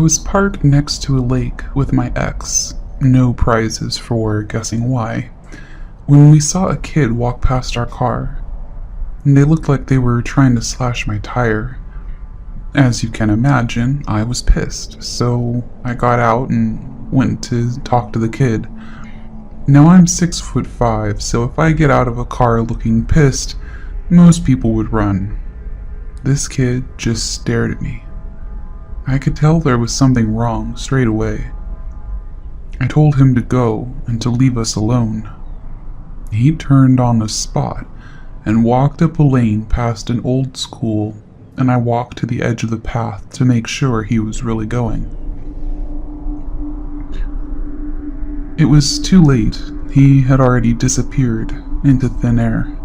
was parked next to a lake with my ex, no prizes for guessing why, when we saw a kid walk past our car. They looked like they were trying to slash my tire. As you can imagine, I was pissed, so I got out and went to talk to the kid. Now I'm 6'5", so if I get out of a car looking pissed, most people would run. This kid just stared at me. I could tell there was something wrong straight away. I told him to go and to leave us alone. He turned on the spot and walked up a lane past an old school, and I walked to the edge of the path to make sure he was really going. It was too late. He had already disappeared into thin air.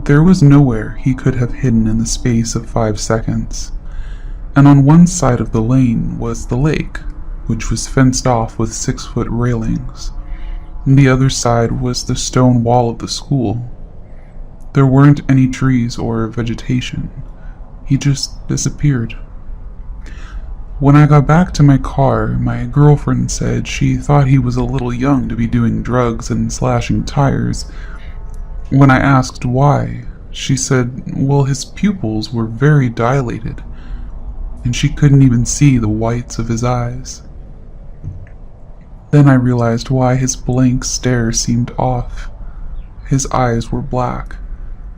There was nowhere he could have hidden in the space of 5 seconds, and on one side of the lane was the lake, which was fenced off with 6-foot railings. And the other side was the stone wall of the school. There weren't any trees or vegetation. He just disappeared. When I got back to my car, my girlfriend said she thought he was a little young to be doing drugs and slashing tires. When I asked why, she said, well, his pupils were very dilated, and she couldn't even see the whites of his eyes. Then I realized why his blank stare seemed off. His eyes were black,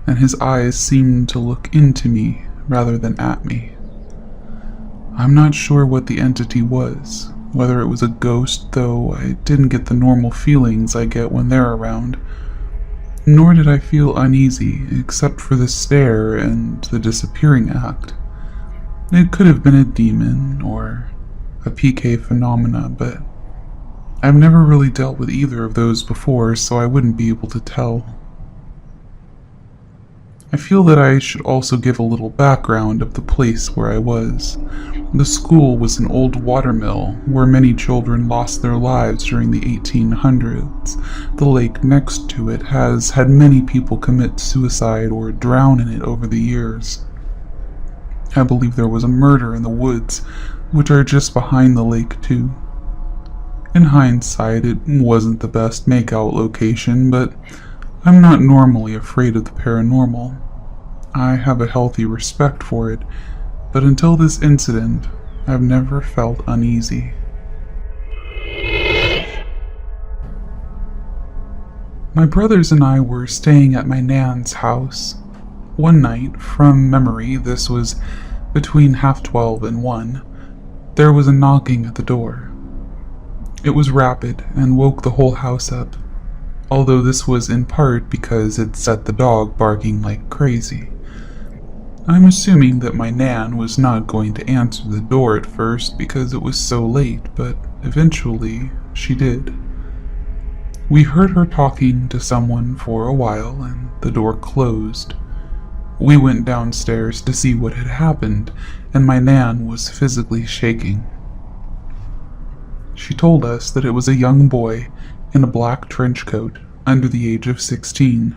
and his eyes seemed to look into me rather than at me. I'm not sure what the entity was, whether it was a ghost, though I didn't get the normal feelings I get when they're around. Nor did I feel uneasy, except for the stare and the disappearing act. It could have been a demon or a PK phenomena, but I've never really dealt with either of those before, so I wouldn't be able to tell. I feel that I should also give a little background of the place where I was. The school was an old watermill where many children lost their lives during the 1800s. The lake next to it has had many people commit suicide or drown in it over the years. I believe there was a murder in the woods, which are just behind the lake too. In hindsight, it wasn't the best makeout location, but I'm not normally afraid of the paranormal. I have a healthy respect for it, but until this incident, I've never felt uneasy. My brothers and I were staying at my nan's house. One night, from memory, this was between 12:30 and 1, there was a knocking at the door. It was rapid and woke the whole house up, although this was in part because it set the dog barking like crazy. I'm assuming that my nan was not going to answer the door at first because it was so late, but eventually she did. We heard her talking to someone for a while and the door closed. We went downstairs to see what had happened, and my nan was physically shaking. She told us that it was a young boy in a black trench coat under the age of 16.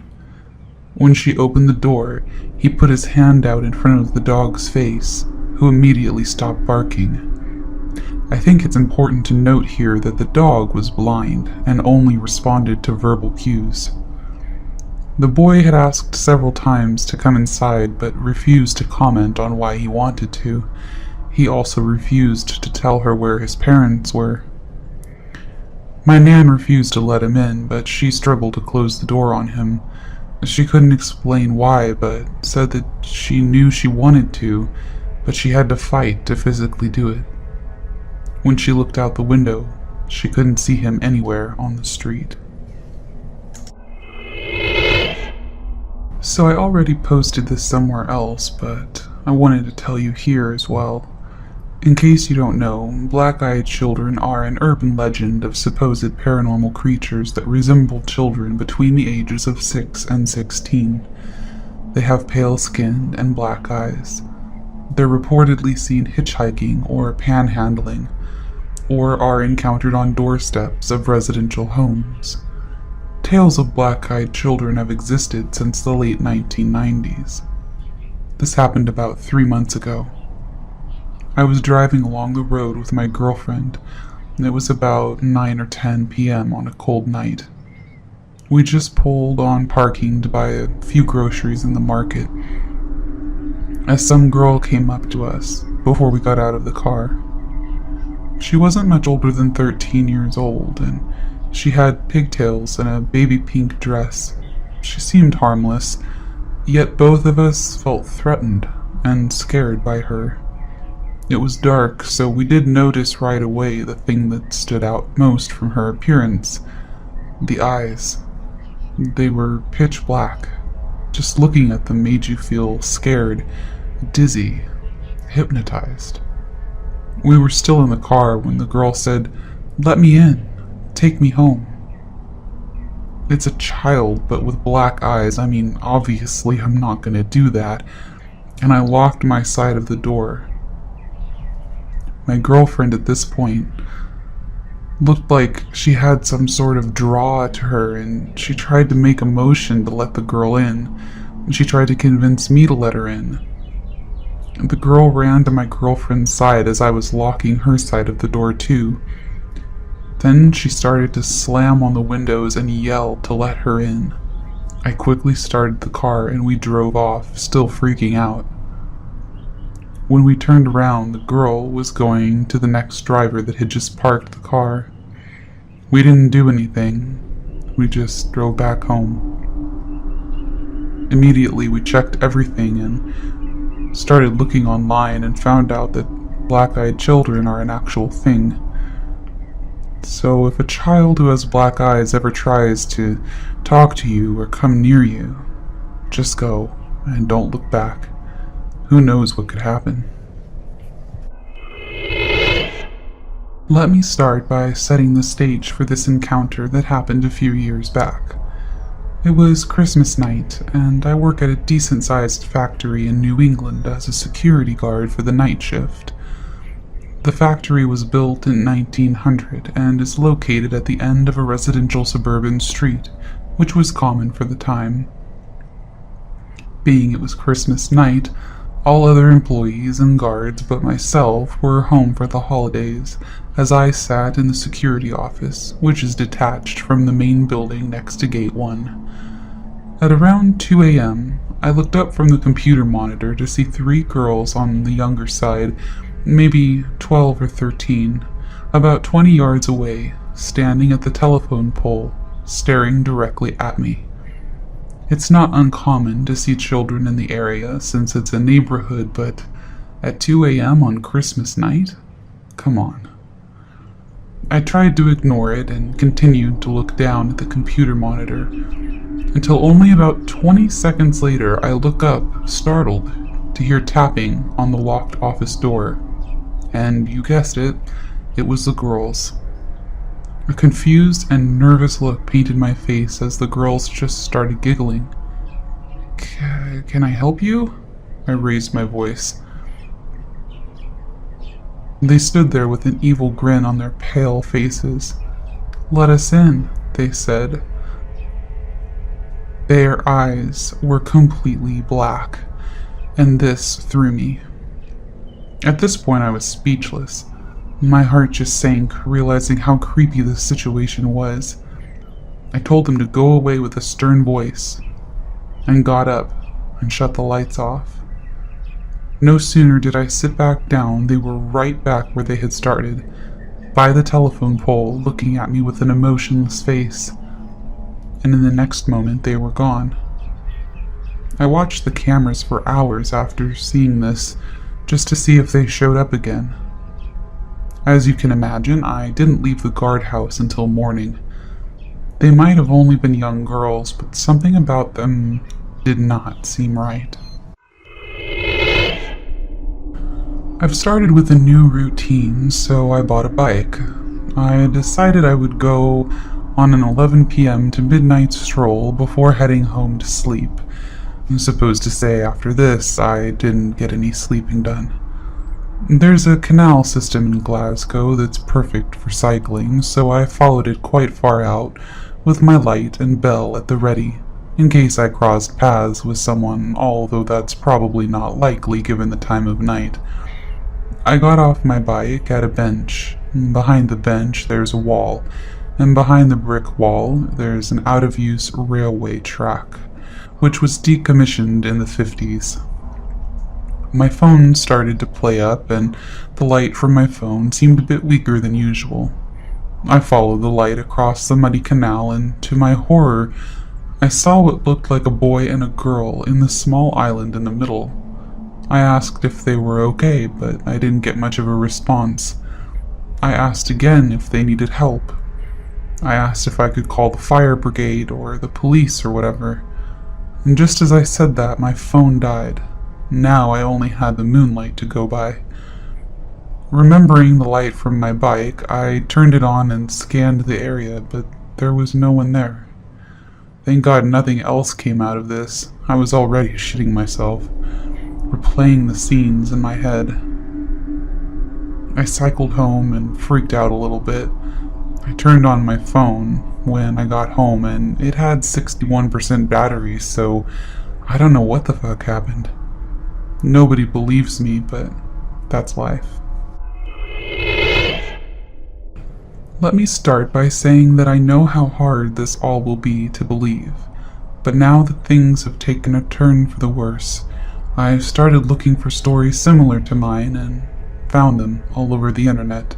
When she opened the door, he put his hand out in front of the dog's face, who immediately stopped barking. I think it's important to note here that the dog was blind and only responded to verbal cues. The boy had asked several times to come inside but refused to comment on why he wanted to. He also refused to tell her where his parents were. My nan refused to let him in, but she struggled to close the door on him. She couldn't explain why, but said that she knew she wanted to, but she had to fight to physically do it. When she looked out the window, she couldn't see him anywhere on the street. So I already posted this somewhere else, but I wanted to tell you here as well. In case you don't know, black-eyed children are an urban legend of supposed paranormal creatures that resemble children between the ages of 6 and 16. They have pale skin and black eyes. They're reportedly seen hitchhiking or panhandling, or are encountered on doorsteps of residential homes. Tales of black-eyed children have existed since the late 1990s. This happened about 3 months ago. I was driving along the road with my girlfriend, and it was about 9 or 10 p.m. on a cold night. We just pulled on parking to buy a few groceries in the market, as some girl came up to us before we got out of the car. She wasn't much older than 13 years old, and she had pigtails and a baby pink dress. She seemed harmless, yet both of us felt threatened and scared by her. It was dark, so we did notice right away the thing that stood out most from her appearance: the eyes. They were pitch black. Just looking at them made you feel scared, dizzy, hypnotized. We were still in the car when the girl said, "Let me in. Take me home." It's a child, but with black eyes. I mean, obviously I'm not gonna do that, and I locked my side of the door. My girlfriend at this point looked like she had some sort of draw to her, and she tried to make a motion to let the girl in, and she tried to convince me to let her in. The girl ran to my girlfriend's side as I was locking her side of the door too. Then she started to slam on the windows and yell to let her in. I quickly started the car and we drove off, still freaking out. When we turned around, the girl was going to the next driver that had just parked the car. We didn't do anything. We just drove back home. Immediately, we checked everything and started looking online and found out that black-eyed children are an actual thing. So if a child who has black eyes ever tries to talk to you or come near you, just go and don't look back. Who knows what could happen? Let me start by setting the stage for this encounter that happened a few years back. It was Christmas night, and I work at a decent-sized factory in New England as a security guard for the night shift. The factory was built in 1900 and is located at the end of a residential suburban street, which was common for the time. Being it was Christmas night, all other employees and guards but myself were home for the holidays, as I sat in the security office, which is detached from the main building next to Gate 1. At around 2 a.m., I looked up from the computer monitor to see 3 girls on the younger side, maybe 12 or 13, about 20 yards away, standing at the telephone pole, staring directly at me. It's not uncommon to see children in the area since it's a neighborhood, but at 2 a.m. on Christmas night? Come on. I tried to ignore it and continued to look down at the computer monitor, until only about 20 seconds later I look up, startled, to hear tapping on the locked office door. And you guessed it, it was the girls. A confused and nervous look painted my face as the girls just started giggling. Can I help you?" I raised my voice. They stood there with an evil grin on their pale faces. "Let us in," they said. Their eyes were completely black, and this threw me. At this point I was speechless. My heart just sank, realizing how creepy this situation was. I told them to go away with a stern voice, and got up and shut the lights off. No sooner did I sit back down, they were right back where they had started, by the telephone pole, looking at me with an emotionless face. And in the next moment they were gone. I watched the cameras for hours after seeing this, just to see if they showed up again. As you can imagine, I didn't leave the guardhouse until morning. They might have only been young girls, but something about them did not seem right. I've started with a new routine, so I bought a bike. I decided I would go on an 11 p.m. to midnight stroll before heading home to sleep. I'm supposed to say after this, I didn't get any sleeping done. There's a canal system in Glasgow that's perfect for cycling, so I followed it quite far out, with my light and bell at the ready, in case I crossed paths with someone, although that's probably not likely given the time of night. I got off my bike at a bench. Behind the bench, there's a wall, and behind the brick wall, there's an out-of-use railway track, which was decommissioned in the 50s. My phone started to play up, and the light from my phone seemed a bit weaker than usual. I followed the light across the muddy canal, and to my horror, I saw what looked like a boy and a girl in the small island in the middle. I asked if they were okay, but I didn't get much of a response. I asked again if they needed help. I asked if I could call the fire brigade or the police or whatever. And just as I said that, my phone died. Now I only had the moonlight to go by. Remembering the light from my bike, I turned it on and scanned the area, but there was no one there. Thank God nothing else came out of this. I was already shitting myself, replaying the scenes in my head. I cycled home and freaked out a little bit. I turned on my phone when I got home and it had 61% battery, so I don't know what the fuck happened. Nobody believes me, but that's life. Let me start by saying that I know how hard this all will be to believe, but now that things have taken a turn for the worse, I've started looking for stories similar to mine and found them all over the internet.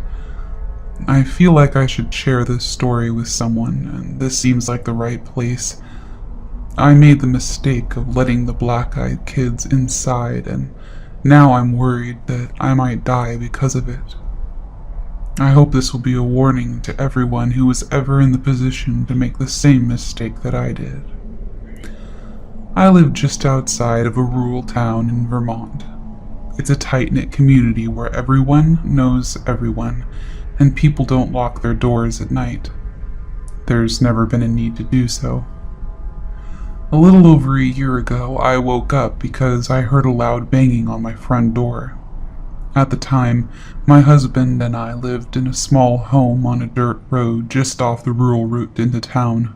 I feel like I should share this story with someone, and this seems like the right place. I made the mistake of letting the black-eyed kids inside, and now I'm worried that I might die because of it. I hope this will be a warning to everyone who was ever in the position to make the same mistake that I did. I live just outside of a rural town in Vermont. It's a tight-knit community where everyone knows everyone, and people don't lock their doors at night. There's never been a need to do so. A little over a year ago, I woke up because I heard a loud banging on my front door. At the time, my husband and I lived in a small home on a dirt road just off the rural route into town.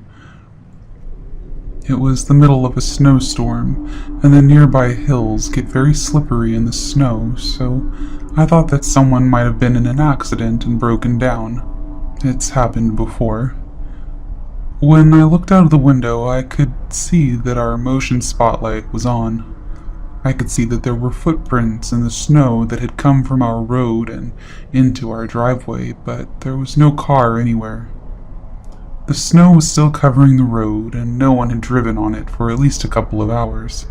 It was the middle of a snowstorm, and the nearby hills get very slippery in the snow, so I thought that someone might have been in an accident and broken down. It's happened before. When I looked out of the window, I could see that our motion spotlight was on. I could see that there were footprints in the snow that had come from our road and into our driveway, but there was no car anywhere. The snow was still covering the road, and no one had driven on it for at least a couple of hours.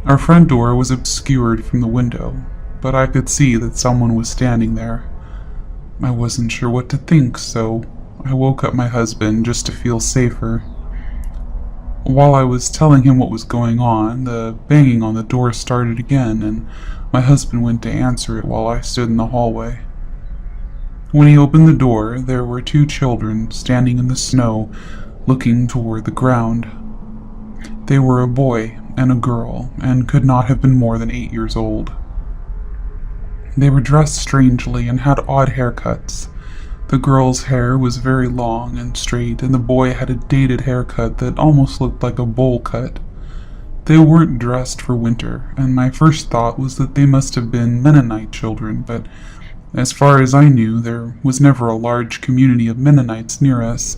Our front door was obscured from the window, but I could see that someone was standing there. I wasn't sure what to think, so I woke up my husband just to feel safer. While I was telling him what was going on, the banging on the door started again, and my husband went to answer it while I stood in the hallway. When he opened the door, there were two children standing in the snow, looking toward the ground. They were a boy and a girl, and could not have been more than 8 years old. They were dressed strangely and had odd haircuts. The girl's hair was very long and straight, and the boy had a dated haircut that almost looked like a bowl cut. They weren't dressed for winter, and my first thought was that they must have been Mennonite children, but as far as I knew, there was never a large community of Mennonites near us.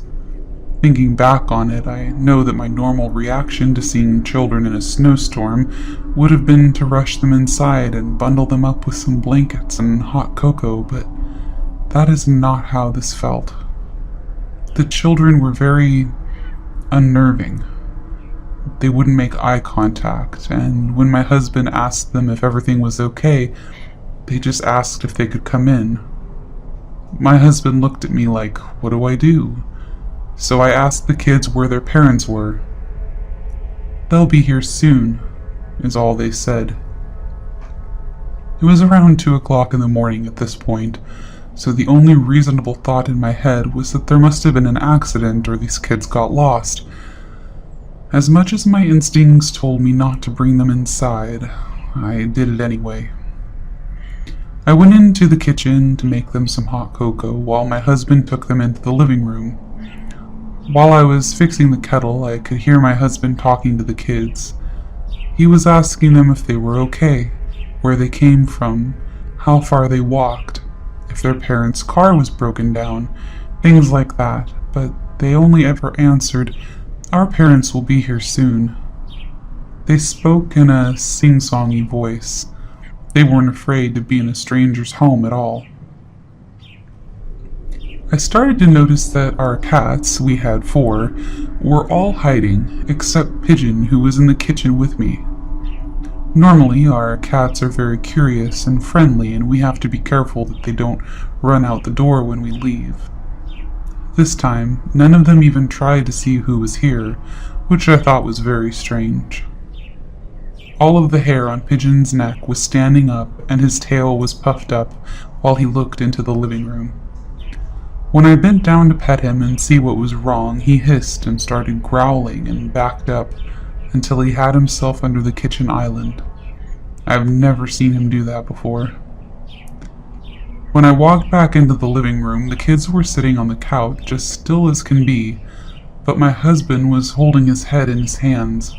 Thinking back on it, I know that my normal reaction to seeing children in a snowstorm would have been to rush them inside and bundle them up with some blankets and hot cocoa, but that is not how this felt. The children were very unnerving. They wouldn't make eye contact, and when my husband asked them if everything was okay, they just asked if they could come in. My husband looked at me like, what do I do? So I asked the kids where their parents were. They'll be here soon, is all they said. It was around 2 o'clock in the morning at this point, so the only reasonable thought in my head was that there must have been an accident or these kids got lost. As much as my instincts told me not to bring them inside, I did it anyway. I went into the kitchen to make them some hot cocoa while my husband took them into the living room. While I was fixing the kettle, I could hear my husband talking to the kids. He was asking them if they were okay, where they came from, how far they walked, if their parents' car was broken down, things like that, but they only ever answered, "Our parents will be here soon." They spoke in a sing-songy voice. They weren't afraid to be in a stranger's home at all. I started to notice that our cats, we had 4, were all hiding, except Pigeon, who was in the kitchen with me. Normally, our cats are very curious and friendly, and we have to be careful that they don't run out the door when we leave. This time, none of them even tried to see who was here, which I thought was very strange. All of the hair on Pigeon's neck was standing up, and his tail was puffed up while he looked into the living room. When I bent down to pet him and see what was wrong, he hissed and started growling and backed up until he had himself under the kitchen island. I've never seen him do that before. When I walked back into the living room, the kids were sitting on the couch, just still as can be, but my husband was holding his head in his hands.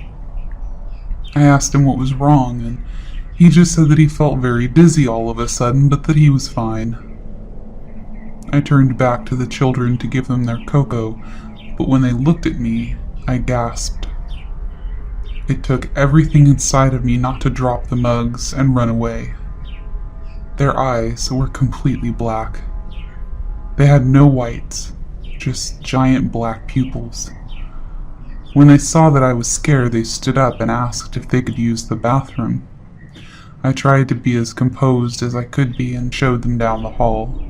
I asked him what was wrong, and he just said that he felt very dizzy all of a sudden, but that he was fine. I turned back to the children to give them their cocoa, but when they looked at me, I gasped. It took everything inside of me not to drop the mugs and run away. Their eyes were completely black. They had no whites, just giant black pupils. When they saw that I was scared, they stood up and asked if they could use the bathroom. I tried to be as composed as I could be and showed them down the hall.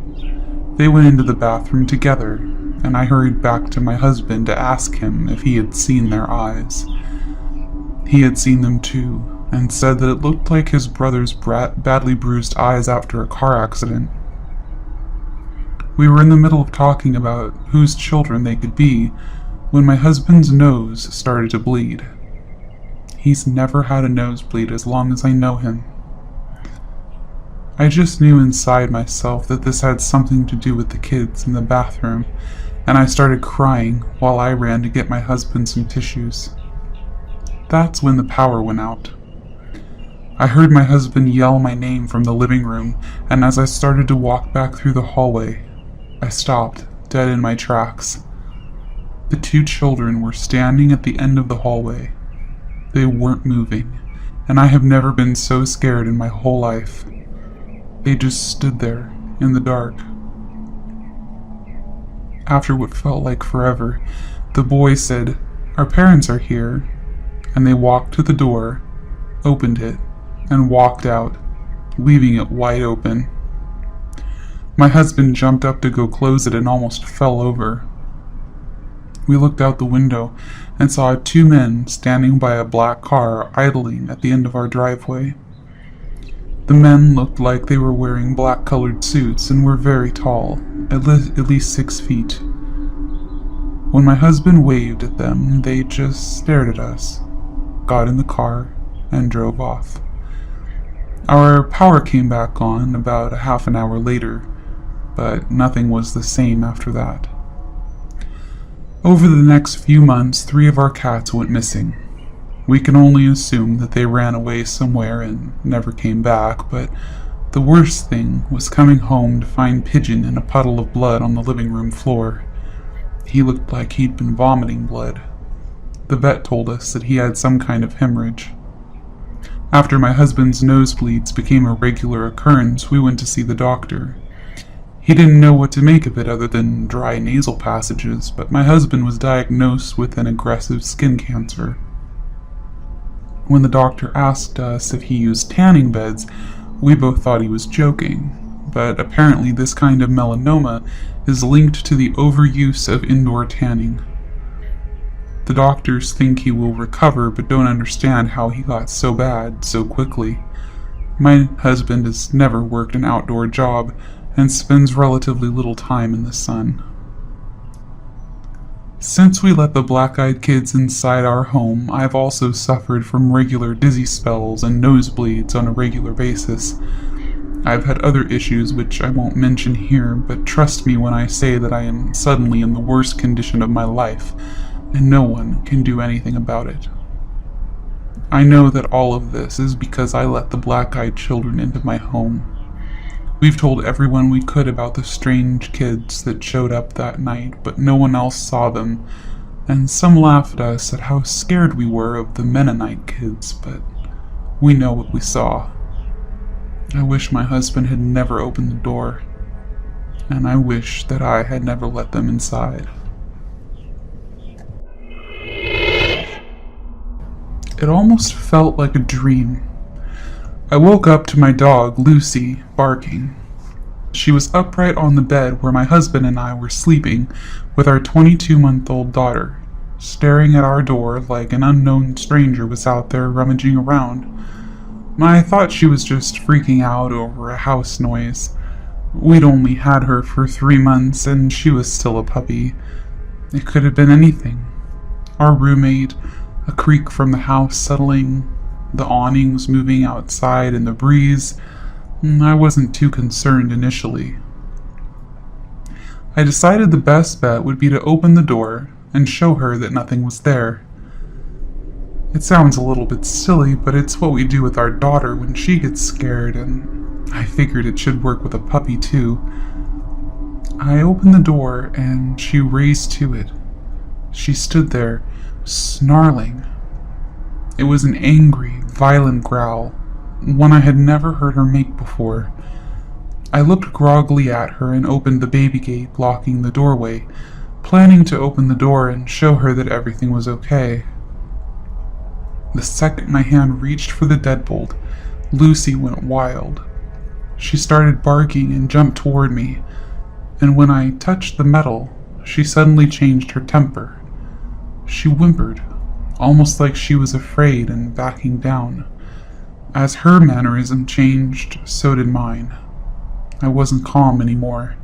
They went into the bathroom together, and I hurried back to my husband to ask him if he had seen their eyes. He had seen them too, and said that it looked like his brother's badly bruised eyes after a car accident. We were in the middle of talking about whose children they could be when my husband's nose started to bleed. He's never had a nosebleed as long as I know him. I just knew inside myself that this had something to do with the kids in the bathroom, and I started crying while I ran to get my husband some tissues. That's when the power went out. I heard my husband yell my name from the living room, and as I started to walk back through the hallway, I stopped, dead in my tracks. The 2 children were standing at the end of the hallway. They weren't moving, and I have never been so scared in my whole life. They just stood there, in the dark. After what felt like forever, the boy said, "Our parents are here," and they walked to the door, opened it, and walked out, leaving it wide open. My husband jumped up to go close it and almost fell over. We looked out the window and saw 2 men standing by a black car idling at the end of our driveway. The men looked like they were wearing black-colored suits and were very tall, at least 6 feet. When my husband waved at them, they just stared at us, got in the car, and drove off. Our power came back on about a half an hour later, but nothing was the same after that. Over the next few months, 3 of our cats went missing. We can only assume that they ran away somewhere and never came back, but the worst thing was coming home to find Pigeon in a puddle of blood on the living room floor. He looked like he'd been vomiting blood. The vet told us that he had some kind of hemorrhage. After my husband's nosebleeds became a regular occurrence, we went to see the doctor. He didn't know what to make of it other than dry nasal passages, but my husband was diagnosed with an aggressive skin cancer. When the doctor asked us if he used tanning beds, we both thought he was joking, but apparently this kind of melanoma is linked to the overuse of indoor tanning. The doctors think he will recover but don't understand how he got so bad so quickly. My husband has never worked an outdoor job and spends relatively little time in the sun. Since we let the black-eyed kids inside our home, I've also suffered from regular dizzy spells and nosebleeds on a regular basis. I've had other issues which I won't mention here, but trust me when I say that I am suddenly in the worst condition of my life, and no one can do anything about it. I know that all of this is because I let the black-eyed children into my home. We've told everyone we could about the strange kids that showed up that night, but no one else saw them, and some laughed at us at how scared we were of the Mennonite kids, but we know what we saw. I wish my husband had never opened the door, and I wish that I had never let them inside. It almost felt like a dream. I woke up to my dog, Lucy, barking. She was upright on the bed where my husband and I were sleeping with our 22-month-old daughter, staring at our door like an unknown stranger was out there rummaging around. I thought she was just freaking out over a house noise. We'd only had her for 3 months and she was still a puppy. It could have been anything. Our roommate, a creak from the house settling, the awnings moving outside in the breeze. I wasn't too concerned initially. I decided the best bet would be to open the door and show her that nothing was there. It sounds a little bit silly, but it's what we do with our daughter when she gets scared, and I figured it should work with a puppy too. I opened the door and she raced to it. She stood there, snarling. It was an angry, violent growl, one I had never heard her make before. I looked groggily at her and opened the baby gate blocking the doorway, planning to open the door and show her that everything was okay. The second my hand reached for the deadbolt, Lucy went wild. She started barking and jumped toward me, and when I touched the metal, she suddenly changed her temper. She whimpered, almost like she was afraid and backing down. As her mannerism changed, so did mine. I wasn't calm anymore.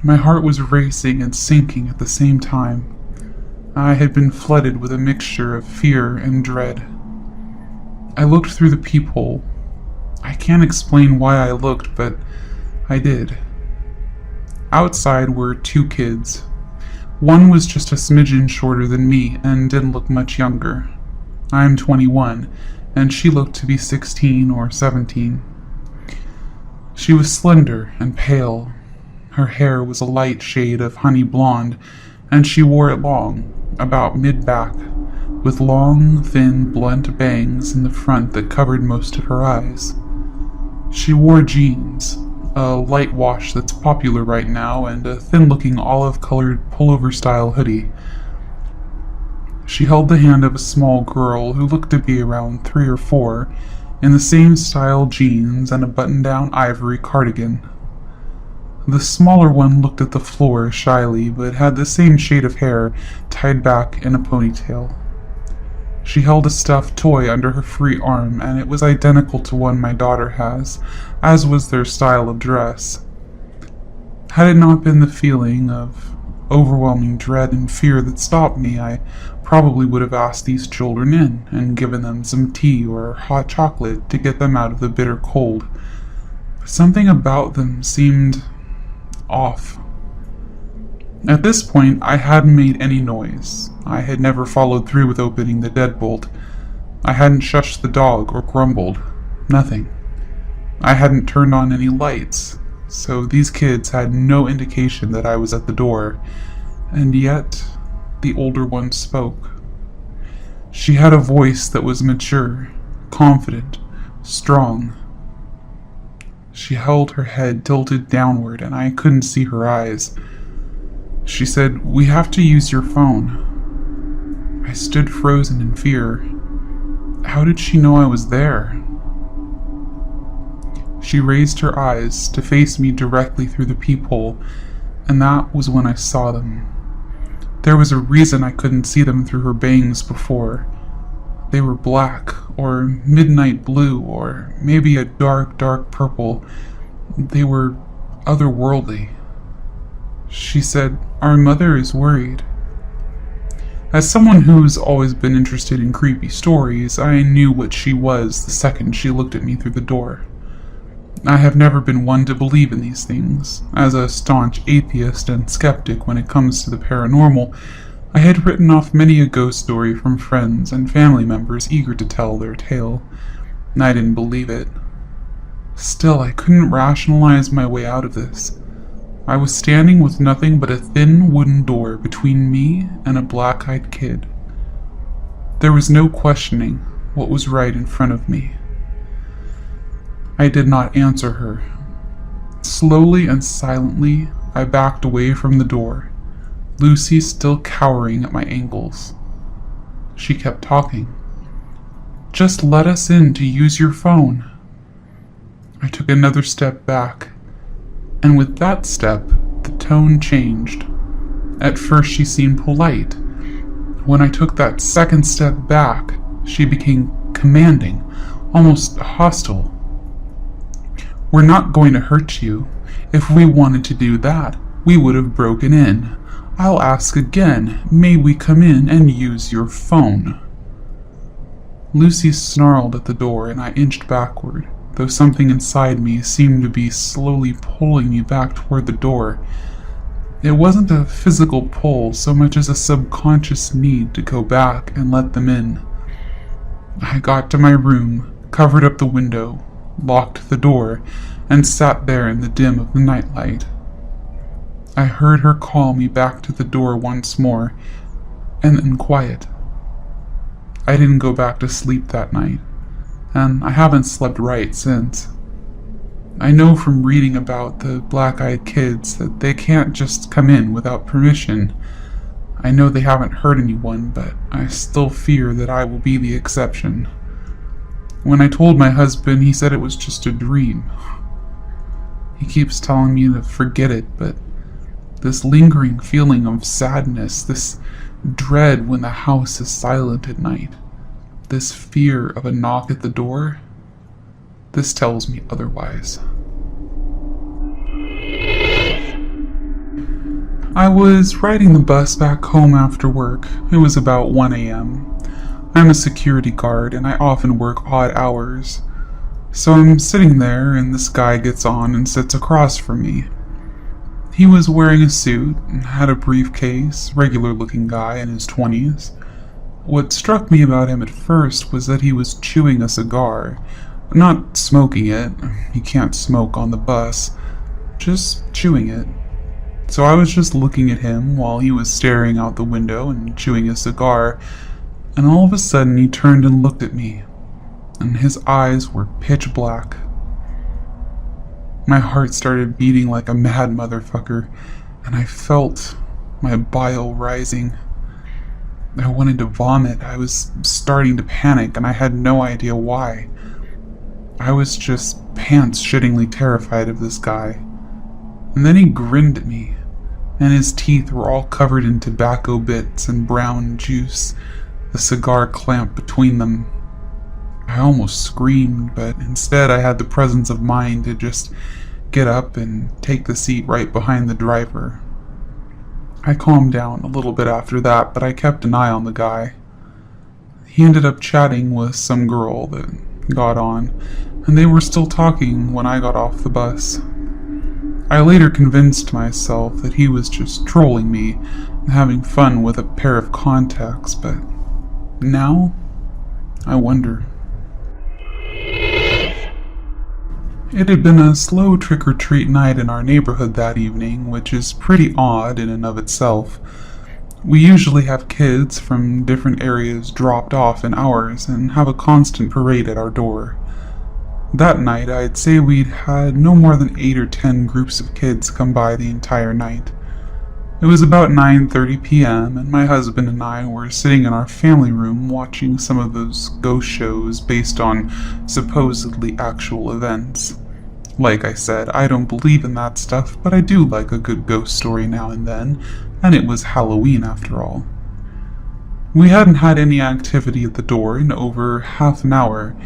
My heart was racing and sinking at the same time. I had been flooded with a mixture of fear and dread. I looked through the peephole. I can't explain why I looked, but I did. Outside were 2 kids. One was just a smidgen shorter than me and didn't look much younger. I'm 21, and she looked to be 16 or 17. She was slender and pale. Her hair was a light shade of honey blonde, and she wore it long, about mid-back, with long, thin, blunt bangs in the front that covered most of her eyes. She wore jeans, a light wash that's popular right now, and a thin-looking olive-colored pullover-style hoodie. She held the hand of a small girl who looked to be around 3 or 4, in the same style jeans and a button-down ivory cardigan. The smaller one looked at the floor shyly, but had the same shade of hair tied back in a ponytail. She held a stuffed toy under her free arm, and it was identical to one my daughter has, as was their style of dress. Had it not been the feeling of overwhelming dread and fear that stopped me, I probably would have asked these children in and given them some tea or hot chocolate to get them out of the bitter cold. Something about them seemed off. At this point, I hadn't made any noise. I had never followed through with opening the deadbolt. I hadn't shushed the dog or grumbled. Nothing. I hadn't turned on any lights, so these kids had no indication that I was at the door, and yet the older one spoke. She had a voice that was mature, confident, strong. She held her head tilted downward, and I couldn't see her eyes. She said, "We have to use your phone." I stood frozen in fear. How did she know I was there? She raised her eyes to face me directly through the peephole, and that was when I saw them. There was a reason I couldn't see them through her bangs before. They were black, or midnight blue, or maybe a dark, dark purple. They were otherworldly. She said, "Our mother is worried." As someone who's always been interested in creepy stories, I knew what she was the second she looked at me through the door. I have never been one to believe in these things. As a staunch atheist and skeptic when it comes to the paranormal, I had written off many a ghost story from friends and family members eager to tell their tale. I didn't believe it. Still, I couldn't rationalize my way out of this. I was standing with nothing but a thin wooden door between me and a black-eyed kid. There was no questioning what was right in front of me. I did not answer her. Slowly and silently, I backed away from the door, Lucy still cowering at my ankles. She kept talking. "Just let us in to use your phone." I took another step back, and with that step, the tone changed. At first she seemed polite. When I took that second step back, she became commanding, almost hostile. "We're not going to hurt you. If we wanted to do that, we would have broken in. I'll ask again, may we come in and use your phone?" Lucy snarled at the door and I inched backward, though something inside me seemed to be slowly pulling me back toward the door. It wasn't a physical pull so much as a subconscious need to go back and let them in. I got to my room, covered up the window, locked the door, and sat there in the dim of the nightlight. I heard her call me back to the door once more, and then quiet. I didn't go back to sleep that night, and I haven't slept right since. I know from reading about the black-eyed kids that they can't just come in without permission. I know they haven't hurt anyone, but I still fear that I will be the exception. When I told my husband, he said it was just a dream. He keeps telling me to forget it, but this lingering feeling of sadness, this dread when the house is silent at night, this fear of a knock at the door, this tells me otherwise. I was riding the bus back home after work. It was about 1 a.m. I'm a security guard and I often work odd hours. So I'm sitting there and this guy gets on and sits across from me. He was wearing a suit and had a briefcase, regular-looking guy in his 20s. What struck me about him at first was that he was chewing a cigar. Not smoking it, he can't smoke on the bus, just chewing it. So I was just looking at him while he was staring out the window and chewing a cigar, and all of a sudden he turned and looked at me, and his eyes were pitch black. My heart started beating like a mad motherfucker, and I felt my bile rising. I wanted to vomit. I was starting to panic, and I had no idea why. I was just pants-shittingly terrified of this guy. And then he grinned at me, and his teeth were all covered in tobacco bits and brown juice, the cigar clamped between them. I almost screamed, but instead I had the presence of mind to just get up and take the seat right behind the driver. I calmed down a little bit after that, but I kept an eye on the guy. He ended up chatting with some girl that got on, and they were still talking when I got off the bus. I later convinced myself that he was just trolling me and having fun with a pair of contacts, but now I wonder. It had been a slow trick-or-treat night in our neighborhood that evening, which is pretty odd in and of itself. We usually have kids from different areas dropped off in ours and have a constant parade at our door. That night, I'd say we'd had no more than 8 or 10 groups of kids come by the entire night. It was about 9:30 p.m., and my husband and I were sitting in our family room watching some of those ghost shows based on supposedly actual events. Like I said, I don't believe in that stuff, but I do like a good ghost story now and then, and it was Halloween after all. We hadn't had any activity at the door in over half an hour,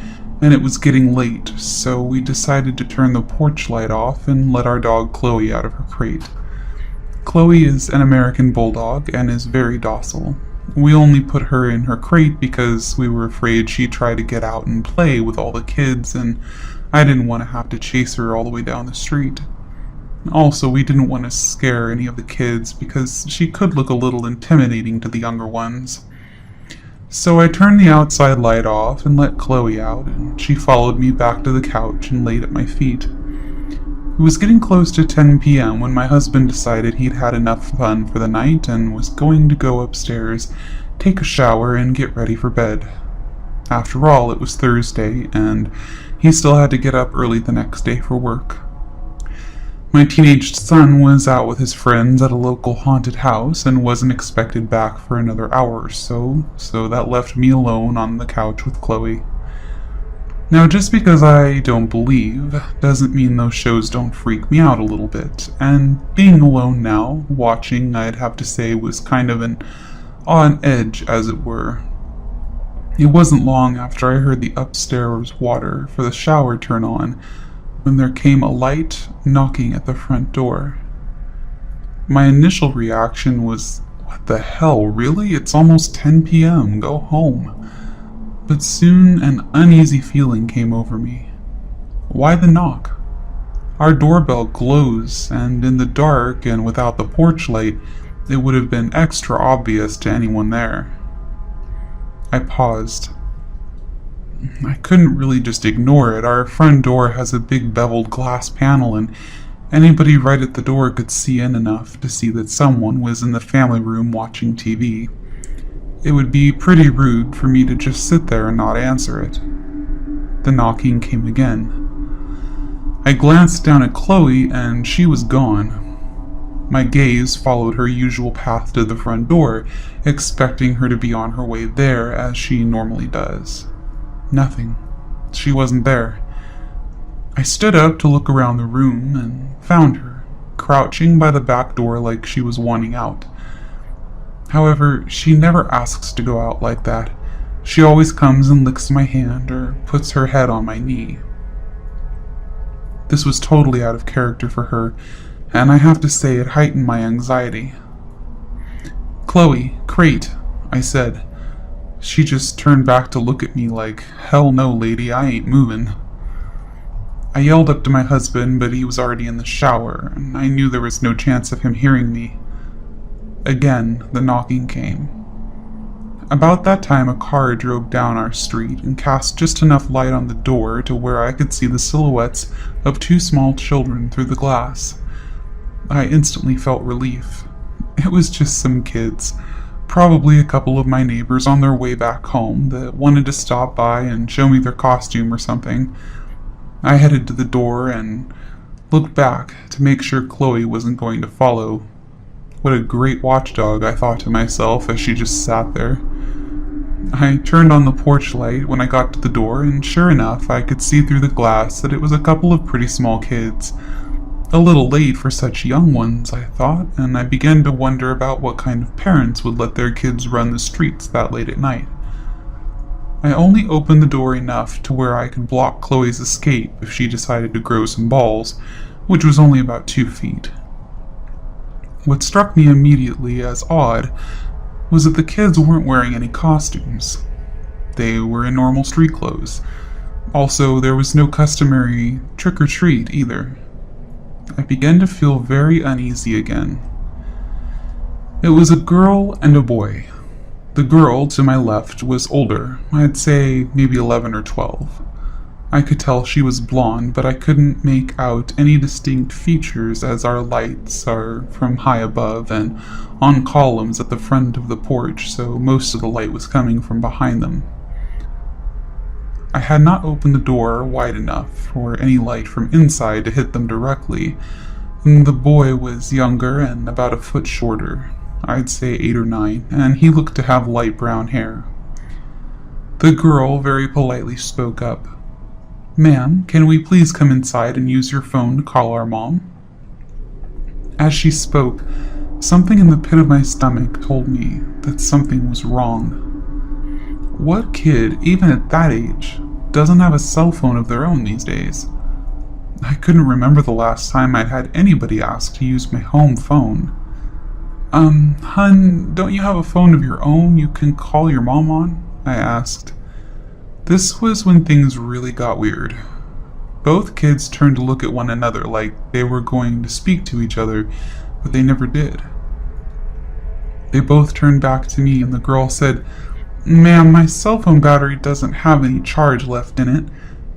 and it was getting late, so we decided to turn the porch light off and let our dog Chloe out of her crate. Chloe is an American bulldog and is very docile. We only put her in her crate because we were afraid she'd try to get out and play with all the kids, and I didn't want to have to chase her all the way down the street. Also, we didn't want to scare any of the kids because she could look a little intimidating to the younger ones. So I turned the outside light off and let Chloe out, and she followed me back to the couch and laid at my feet. It was getting close to 10 p.m. when my husband decided he'd had enough fun for the night and was going to go upstairs, take a shower, and get ready for bed. After all, it was Thursday, and he still had to get up early the next day for work. My teenage son was out with his friends at a local haunted house and wasn't expected back for another hour or so that left me alone on the couch with Chloe. Now, just because I don't believe doesn't mean those shows don't freak me out a little bit, and being alone now, watching, I'd have to say, was kind of on edge, as it were. It wasn't long after I heard the upstairs water for the shower turn on when there came a light knocking at the front door. My initial reaction was, what the hell, really? It's almost 10 p.m., go home. But soon an uneasy feeling came over me. Why the knock? Our doorbell glows, and in the dark and without the porch light, it would have been extra obvious to anyone there. I paused. I couldn't really just ignore it. Our front door has a big beveled glass panel, and anybody right at the door could see in enough to see that someone was in the family room watching TV. It would be pretty rude for me to just sit there and not answer it. The knocking came again. I glanced down at Chloe, and she was gone. My gaze followed her usual path to the front door, expecting her to be on her way there as she normally does. Nothing. She wasn't there. I stood up to look around the room and found her, crouching by the back door like she was wanting out. However, she never asks to go out like that. She always comes and licks my hand or puts her head on my knee. This was totally out of character for her, and I have to say it heightened my anxiety. "Chloe, crate," I said. She just turned back to look at me like, "Hell no, lady, I ain't moving." I yelled up to my husband, but he was already in the shower, and I knew there was no chance of him hearing me. Again, the knocking came. About that time, a car drove down our street and cast just enough light on the door to where I could see the silhouettes of two small children through the glass. I instantly felt relief. It was just some kids. Probably a couple of my neighbors on their way back home that wanted to stop by and show me their costume or something. I headed to the door and looked back to make sure Chloe wasn't going to follow. What a great watchdog, I thought to myself as she just sat there. I turned on the porch light when I got to the door, and sure enough, I could see through the glass that it was a couple of pretty small kids. A little late for such young ones, I thought, and I began to wonder about what kind of parents would let their kids run the streets that late at night. I only opened the door enough to where I could block Chloe's escape if she decided to grow some balls, which was only about 2 feet. What struck me immediately as odd was that the kids weren't wearing any costumes. They were in normal street clothes. Also, there was no customary trick-or-treat either. I began to feel very uneasy again. It was a girl and a boy. The girl to my left was older, I'd say maybe 11 or 12. I could tell she was blonde, but I couldn't make out any distinct features as our lights are from high above and on columns at the front of the porch, so most of the light was coming from behind them. I had not opened the door wide enough for any light from inside to hit them directly. The boy was younger and about a foot shorter, I'd say 8 or 9, and he looked to have light brown hair. The girl very politely spoke up. "Ma'am, can we please come inside and use your phone to call our mom?" As she spoke, something in the pit of my stomach told me that something was wrong. What kid, even at that age, doesn't have a cell phone of their own these days? I couldn't remember the last time I'd had anybody ask to use my home phone. Hun, don't you have a phone of your own you can call your mom on?" I asked. This was when things really got weird. Both kids turned to look at one another like they were going to speak to each other, but they never did. They both turned back to me, and the girl said, Ma'am, my cell phone battery doesn't have any charge left in it.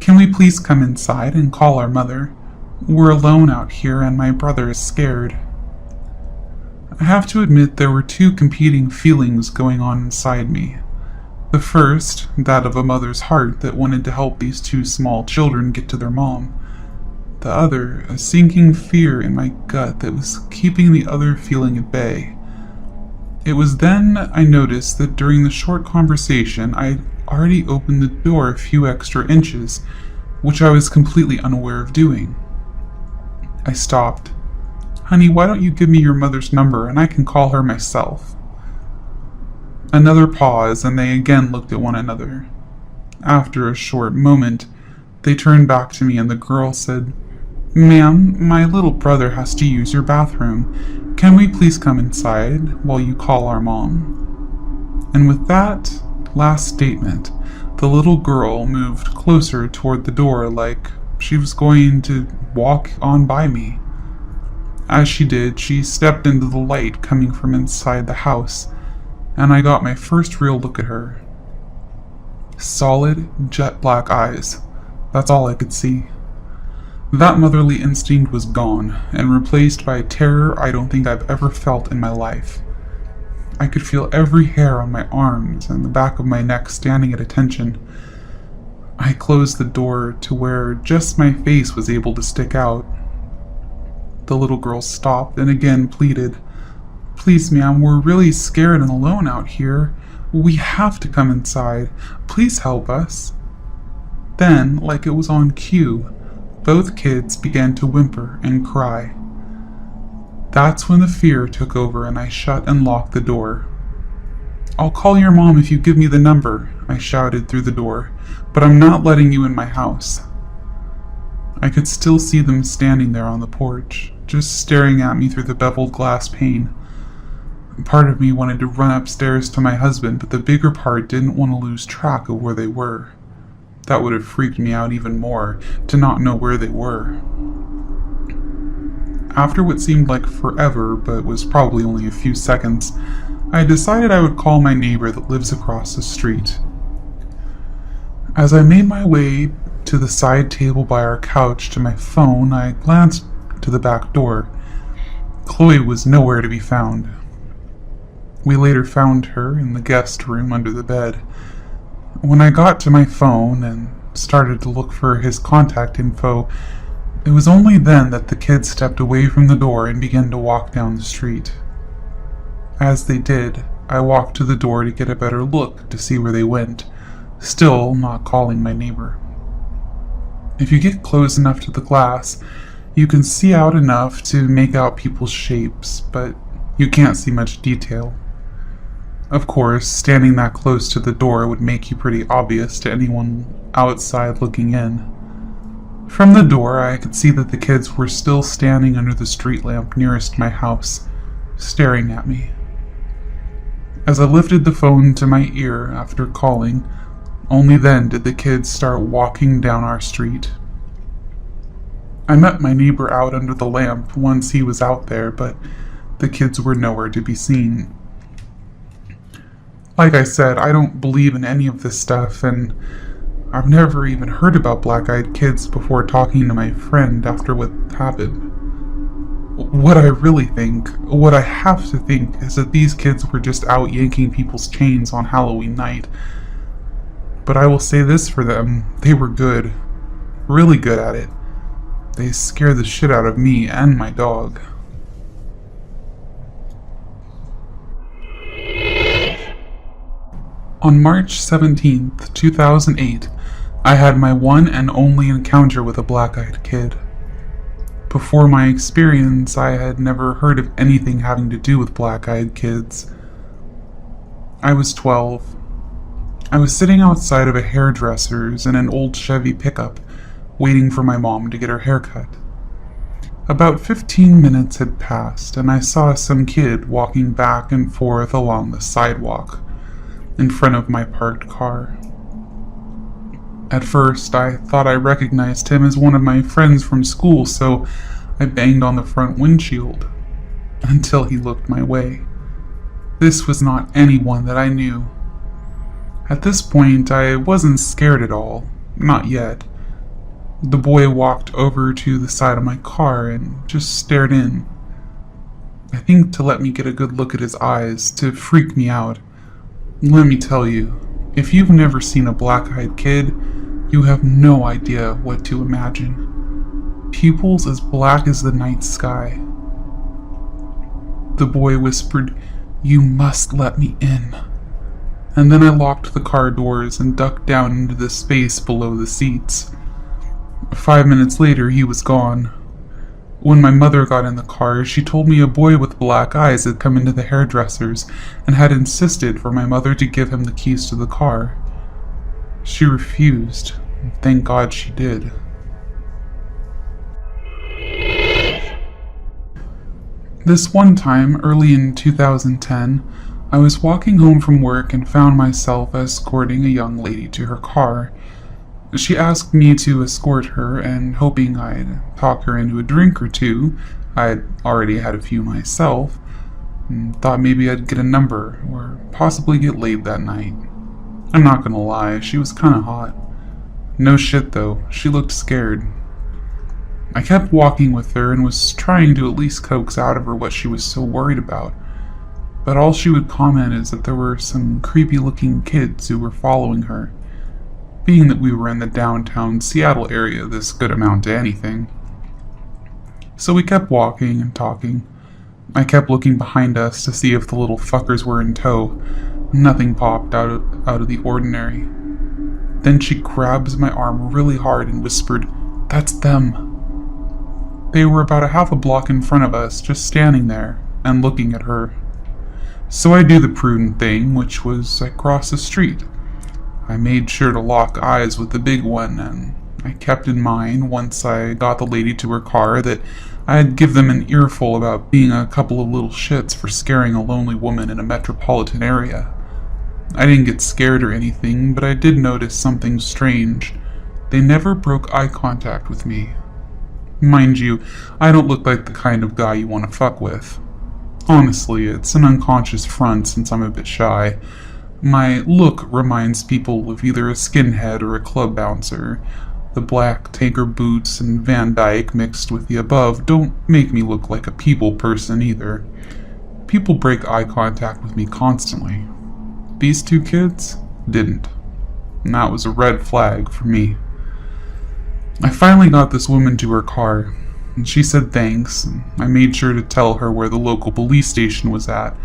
Can we please come inside and call our mother? We're alone out here and my brother is scared. I have to admit there were two competing feelings going on inside me. The first, that of a mother's heart that wanted to help these two small children get to their mom. The other, a sinking fear in my gut that was keeping the other feeling at bay. It was then I noticed that during the short conversation I'd already opened the door a few extra inches, which I was completely unaware of doing. I stopped. Honey, why don't you give me your mother's number and I can call her myself? Another pause, and they again looked at one another. After a short moment, they turned back to me and the girl said, Ma'am, my little brother has to use your bathroom. Can we please come inside while you call our mom? And with that last statement, the little girl moved closer toward the door like she was going to walk on by me. As she did, she stepped into the light coming from inside the house, and I got my first real look at her. Solid, jet black eyes. That's all I could see. That motherly instinct was gone, and replaced by a terror I don't think I've ever felt in my life. I could feel every hair on my arms and the back of my neck standing at attention. I closed the door to where just my face was able to stick out. The little girl stopped and again pleaded, Please, ma'am, we're really scared and alone out here. We have to come inside. Please help us. Then, like it was on cue, both kids began to whimper and cry. That's when the fear took over and I shut and locked the door. I'll call your mom if you give me the number, I shouted through the door, but I'm not letting you in my house. I could still see them standing there on the porch, just staring at me through the beveled glass pane. Part of me wanted to run upstairs to my husband, but the bigger part didn't want to lose track of where they were. That would have freaked me out even more, to not know where they were. After what seemed like forever, but was probably only a few seconds, I decided I would call my neighbor that lives across the street. As I made my way to the side table by our couch to my phone, I glanced to the back door. Chloe was nowhere to be found. We later found her in the guest room under the bed. When I got to my phone and started to look for his contact info, it was only then that the kids stepped away from the door and began to walk down the street. As they did, I walked to the door to get a better look to see where they went, still not calling my neighbor. If you get close enough to the glass, you can see out enough to make out people's shapes, but you can't see much detail. Of course, standing that close to the door would make you pretty obvious to anyone outside looking in. From the door, I could see that the kids were still standing under the street lamp nearest my house, staring at me. As I lifted the phone to my ear after calling, only then did the kids start walking down our street. I met my neighbor out under the lamp once he was out there, but the kids were nowhere to be seen. Like I said, I don't believe in any of this stuff, and I've never even heard about black-eyed kids before talking to my friend after what happened. What I really think, what I have to think, is that these kids were just out yanking people's chains on Halloween night. But I will say this for them, they were good. Really good at it. They scared the shit out of me and my dog. On March 17th, 2008, I had my one and only encounter with a black-eyed kid. Before my experience, I had never heard of anything having to do with black-eyed kids. I was 12. I was sitting outside of a hairdresser's in an old Chevy pickup, waiting for my mom to get her haircut. About 15 minutes had passed, and I saw some kid walking back and forth along the sidewalk in front of my parked car. At first, I thought I recognized him as one of my friends from school, so I banged on the front windshield until he looked my way. This was not anyone that I knew. At this point, I wasn't scared at all. Not yet. The boy walked over to the side of my car and just stared in. I think to let me get a good look at his eyes, to freak me out. Let me tell you, if you've never seen a black-eyed kid, you have no idea what to imagine. Pupils as black as the night sky. The boy whispered, "You must let me in." And then I locked the car doors and ducked down into the space below the seats. 5 minutes later, he was gone. When my mother got in the car, she told me a boy with black eyes had come into the hairdresser's and had insisted for my mother to give him the keys to the car. She refused, and thank God she did. This one time, early in 2010, I was walking home from work and found myself escorting a young lady to her car. She asked me to escort her, and hoping I'd talk her into a drink or two, I'd already had a few myself, and thought maybe I'd get a number, or possibly get laid that night. I'm not gonna lie, she was kinda hot. No shit though, she looked scared. I kept walking with her and was trying to at least coax out of her what she was so worried about. But all she would comment is that there were some creepy-looking kids who were following her. Being that we were in the downtown Seattle area, this could amount to anything. So we kept walking and talking. I kept looking behind us to see if the little fuckers were in tow. Nothing popped out of the ordinary. Then she grabs my arm really hard and whispered, "That's them." They were about a half a block in front of us, just standing there and looking at her. So I do the prudent thing, which was I cross the street. I made sure to lock eyes with the big one, and I kept in mind, once I got the lady to her car, that I'd give them an earful about being a couple of little shits for scaring a lonely woman in a metropolitan area. I didn't get scared or anything, but I did notice something strange. They never broke eye contact with me. Mind you, I don't look like the kind of guy you want to fuck with. Honestly, it's an unconscious front since I'm a bit shy. My look reminds people of either a skinhead or a club bouncer. The black tanker boots and Van Dyke mixed with the above don't make me look like a people person either. People break eye contact with me constantly. These two kids didn't. And that was a red flag for me. I finally got this woman to her car, and she said thanks, and I made sure to tell her where the local police station was at.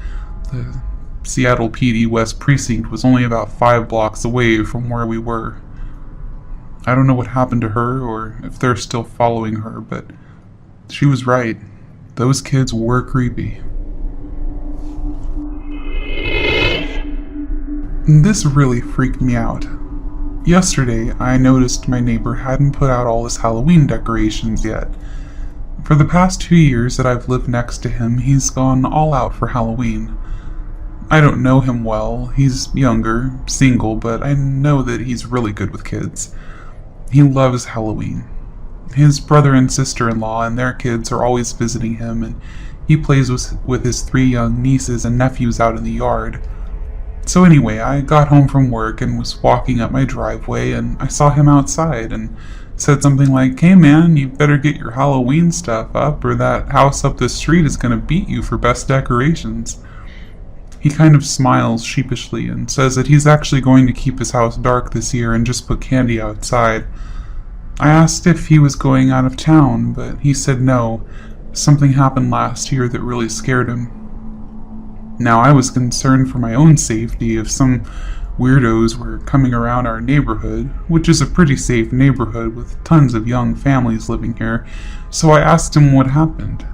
The Seattle PD West Precinct was only about 5 blocks away from where we were. I don't know what happened to her, or if they're still following her, but she was right. Those kids were creepy. This really freaked me out. Yesterday, I noticed my neighbor hadn't put out all his Halloween decorations yet. For the past 2 years that I've lived next to him, he's gone all out for Halloween. I don't know him well, he's younger, single, but I know that he's really good with kids. He loves Halloween. His brother and sister-in-law and their kids are always visiting him, and he plays with his 3 young nieces and nephews out in the yard. So anyway, I got home from work and was walking up my driveway, and I saw him outside and said something like, "Hey man, you better get your Halloween stuff up or that house up the street is gonna beat you for best decorations." He kind of smiles sheepishly and says that he's actually going to keep his house dark this year and just put candy outside. I asked if he was going out of town, but he said no. Something happened last year that really scared him. Now, I was concerned for my own safety if some weirdos were coming around our neighborhood, which is a pretty safe neighborhood with tons of young families living here, so I asked him what happened.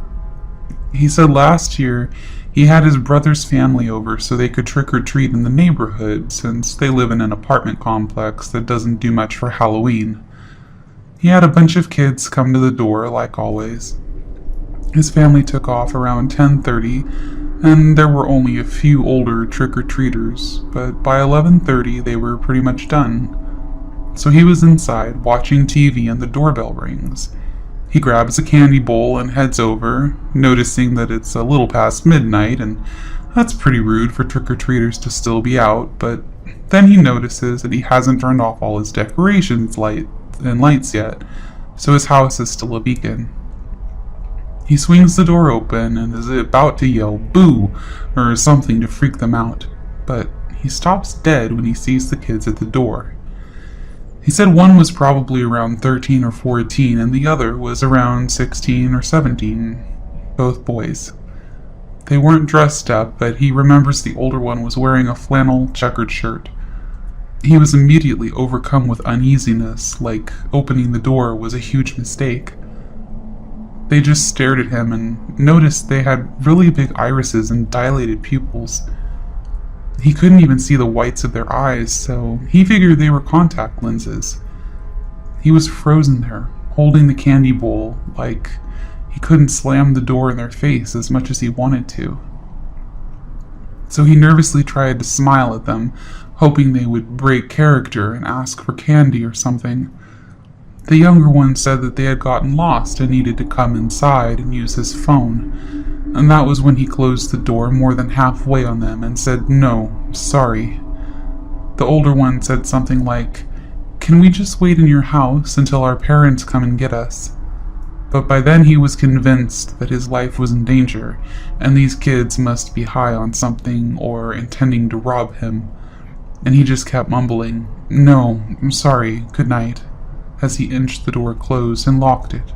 He said last year he had his brother's family over so they could trick-or-treat in the neighborhood since they live in an apartment complex that doesn't do much for Halloween. He had a bunch of kids come to the door like always. His family took off around 10:30, and there were only a few older trick-or-treaters, but by 11:30 they were pretty much done. So he was inside watching TV and the doorbell rings. He grabs a candy bowl and heads over, noticing that it's a little past midnight, and that's pretty rude for trick-or-treaters to still be out, but Then he notices that he hasn't turned off all his decorations lights yet, so his house is still a beacon. He swings the door open and is about to yell "boo" or something to freak them out, but he stops dead when he sees the kids at the door. He said one was probably around 13 or 14 and the other was around 16 or 17, both boys. They weren't dressed up, but he remembers the older one was wearing a flannel checkered shirt. He was immediately overcome with uneasiness, like opening the door was a huge mistake. They just stared at him and noticed they had really big irises and dilated pupils. He couldn't even see the whites of their eyes, so he figured they were contact lenses. He was frozen there, holding the candy bowl, like he couldn't slam the door in their face as much as he wanted to. So he nervously tried to smile at them, hoping they would break character and ask for candy or something. The younger one said that they had gotten lost and needed to come inside and use his phone, and that was when he closed the door more than halfway on them and said, "No, sorry." The older one said something like, "Can we just wait in your house until our parents come and get us?" But by then he was convinced that his life was in danger, and these kids must be high on something or intending to rob him, and he just kept mumbling, "No, I'm sorry, good night," as he inched the door closed and locked it.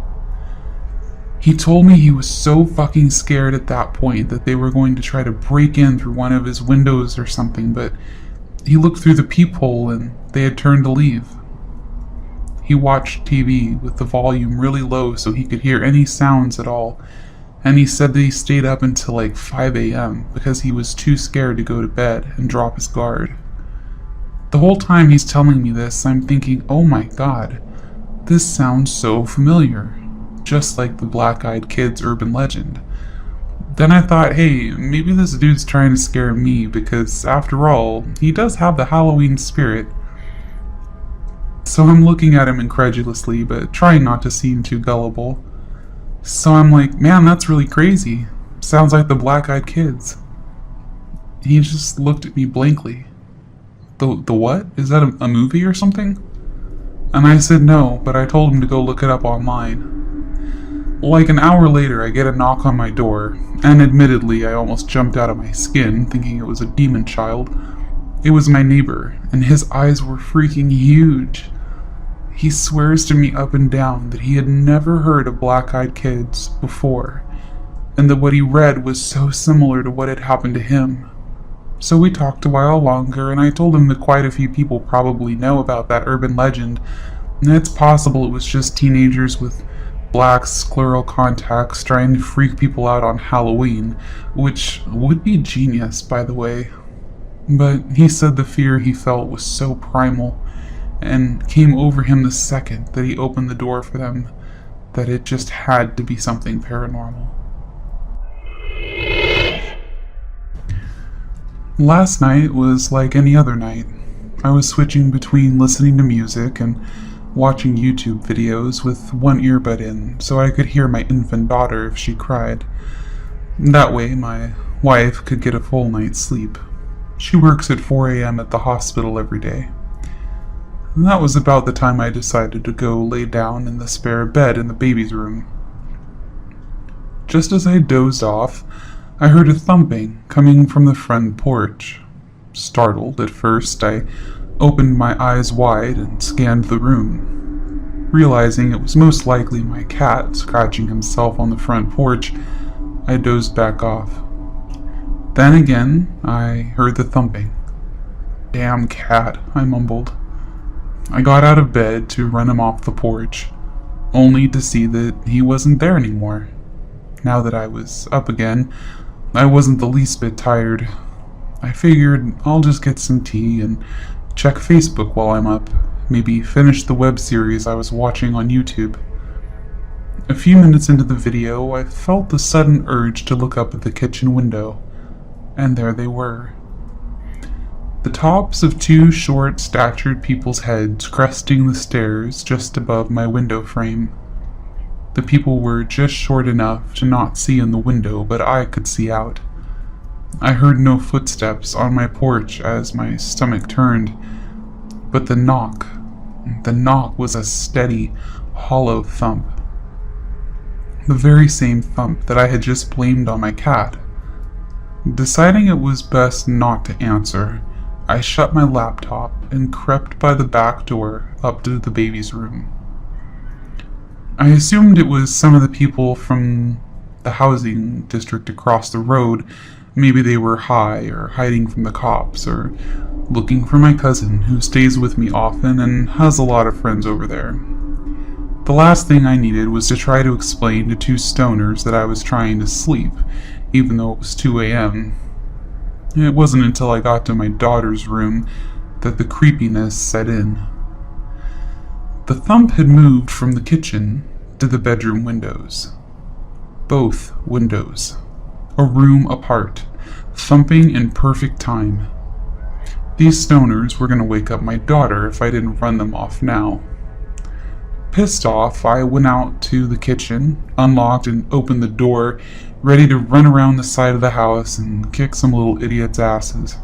He told me he was so fucking scared at that point that they were going to try to break in through one of his windows or something, but he looked through the peephole and they had turned to leave. He watched TV with the volume really low so he could hear any sounds at all, and he said that he stayed up until like 5 a.m. because he was too scared to go to bed and drop his guard. The whole time he's telling me this, I'm thinking, oh my god, this sounds so familiar, just like the black-eyed kid's urban legend. Then I thought, hey, maybe this dude's trying to scare me because, after all, he does have the Halloween spirit. So I'm looking at him incredulously, but trying not to seem too gullible. So I'm like, man, that's really crazy. Sounds like the black-eyed kids. He just looked at me blankly. The what? Is that a movie or something? And I said no, but I told him to go look it up online. Like an hour later, I get a knock on my door, and admittedly, I almost jumped out of my skin, thinking it was a demon child. It was my neighbor, and his eyes were freaking huge. He swears to me up and down that he had never heard of black-eyed kids before, and that what he read was so similar to what had happened to him. So we talked a while longer, and I told him that quite a few people probably know about that urban legend, and it's possible it was just teenagers with black scleral contacts trying to freak people out on Halloween, which would be genius, by the way. But he said the fear he felt was so primal, and came over him the second that he opened the door for them, that it just had to be something paranormal. Last night was like any other night. I was switching between listening to music and watching YouTube videos with one earbud in so I could hear my infant daughter if she cried. That way my wife could get a full night's sleep. She works at 4 a.m. at the hospital every day. And that was about the time I decided to go lay down in the spare bed in the baby's room. Just as I dozed off, I heard a thumping coming from the front porch. Startled at first, I opened my eyes wide and scanned the room. Realizing it was most likely my cat scratching himself on the front porch, I dozed back off. Then again, I heard the thumping. "Damn cat," I mumbled. I got out of bed to run him off the porch, only to see that he wasn't there anymore. Now that I was up again, I wasn't the least bit tired. I figured I'll just get some tea and check Facebook while I'm up, maybe finish the web series I was watching on YouTube. A few minutes into the video, I felt the sudden urge to look up at the kitchen window, and there they were. The tops of two short-statured people's heads cresting the stairs just above my window frame. The people were just short enough to not see in the window, but I could see out. I heard no footsteps on my porch as my stomach turned, but the knock was a steady, hollow thump. The very same thump that I had just blamed on my cat. Deciding it was best not to answer, I shut my laptop and crept by the back door up to the baby's room. I assumed it was some of the people from the housing district across the road. Maybe they were high or hiding from the cops or looking for my cousin who stays with me often and has a lot of friends over there. The last thing I needed was to try to explain to two stoners that I was trying to sleep, even though it was 2 a.m. It wasn't until I got to my daughter's room that the creepiness set in. The thump had moved from the kitchen to the bedroom windows. Both windows. A room apart, thumping in perfect time. These stoners were going to wake up my daughter if I didn't run them off now. Pissed off, I went out to the kitchen, unlocked and opened the door, ready to run around the side of the house and kick some little idiots' asses.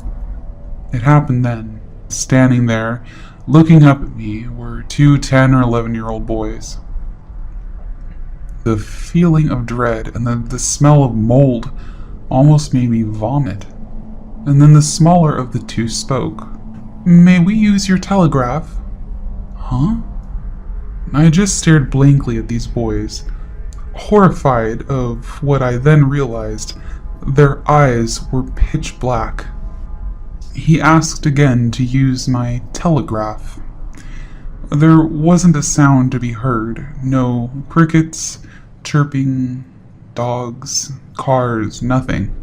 It happened then. Standing there, looking up at me, were two 10 or 11-year-old boys. The feeling of dread and the smell of mold almost made me vomit. And then the smaller of the two spoke. "May we use your telegraph?" Huh? I just stared blankly at these boys, horrified of what I then realized. Their eyes were pitch black. He asked again to use my telegraph. There wasn't a sound to be heard. No crickets, chirping, dogs, cars, nothing.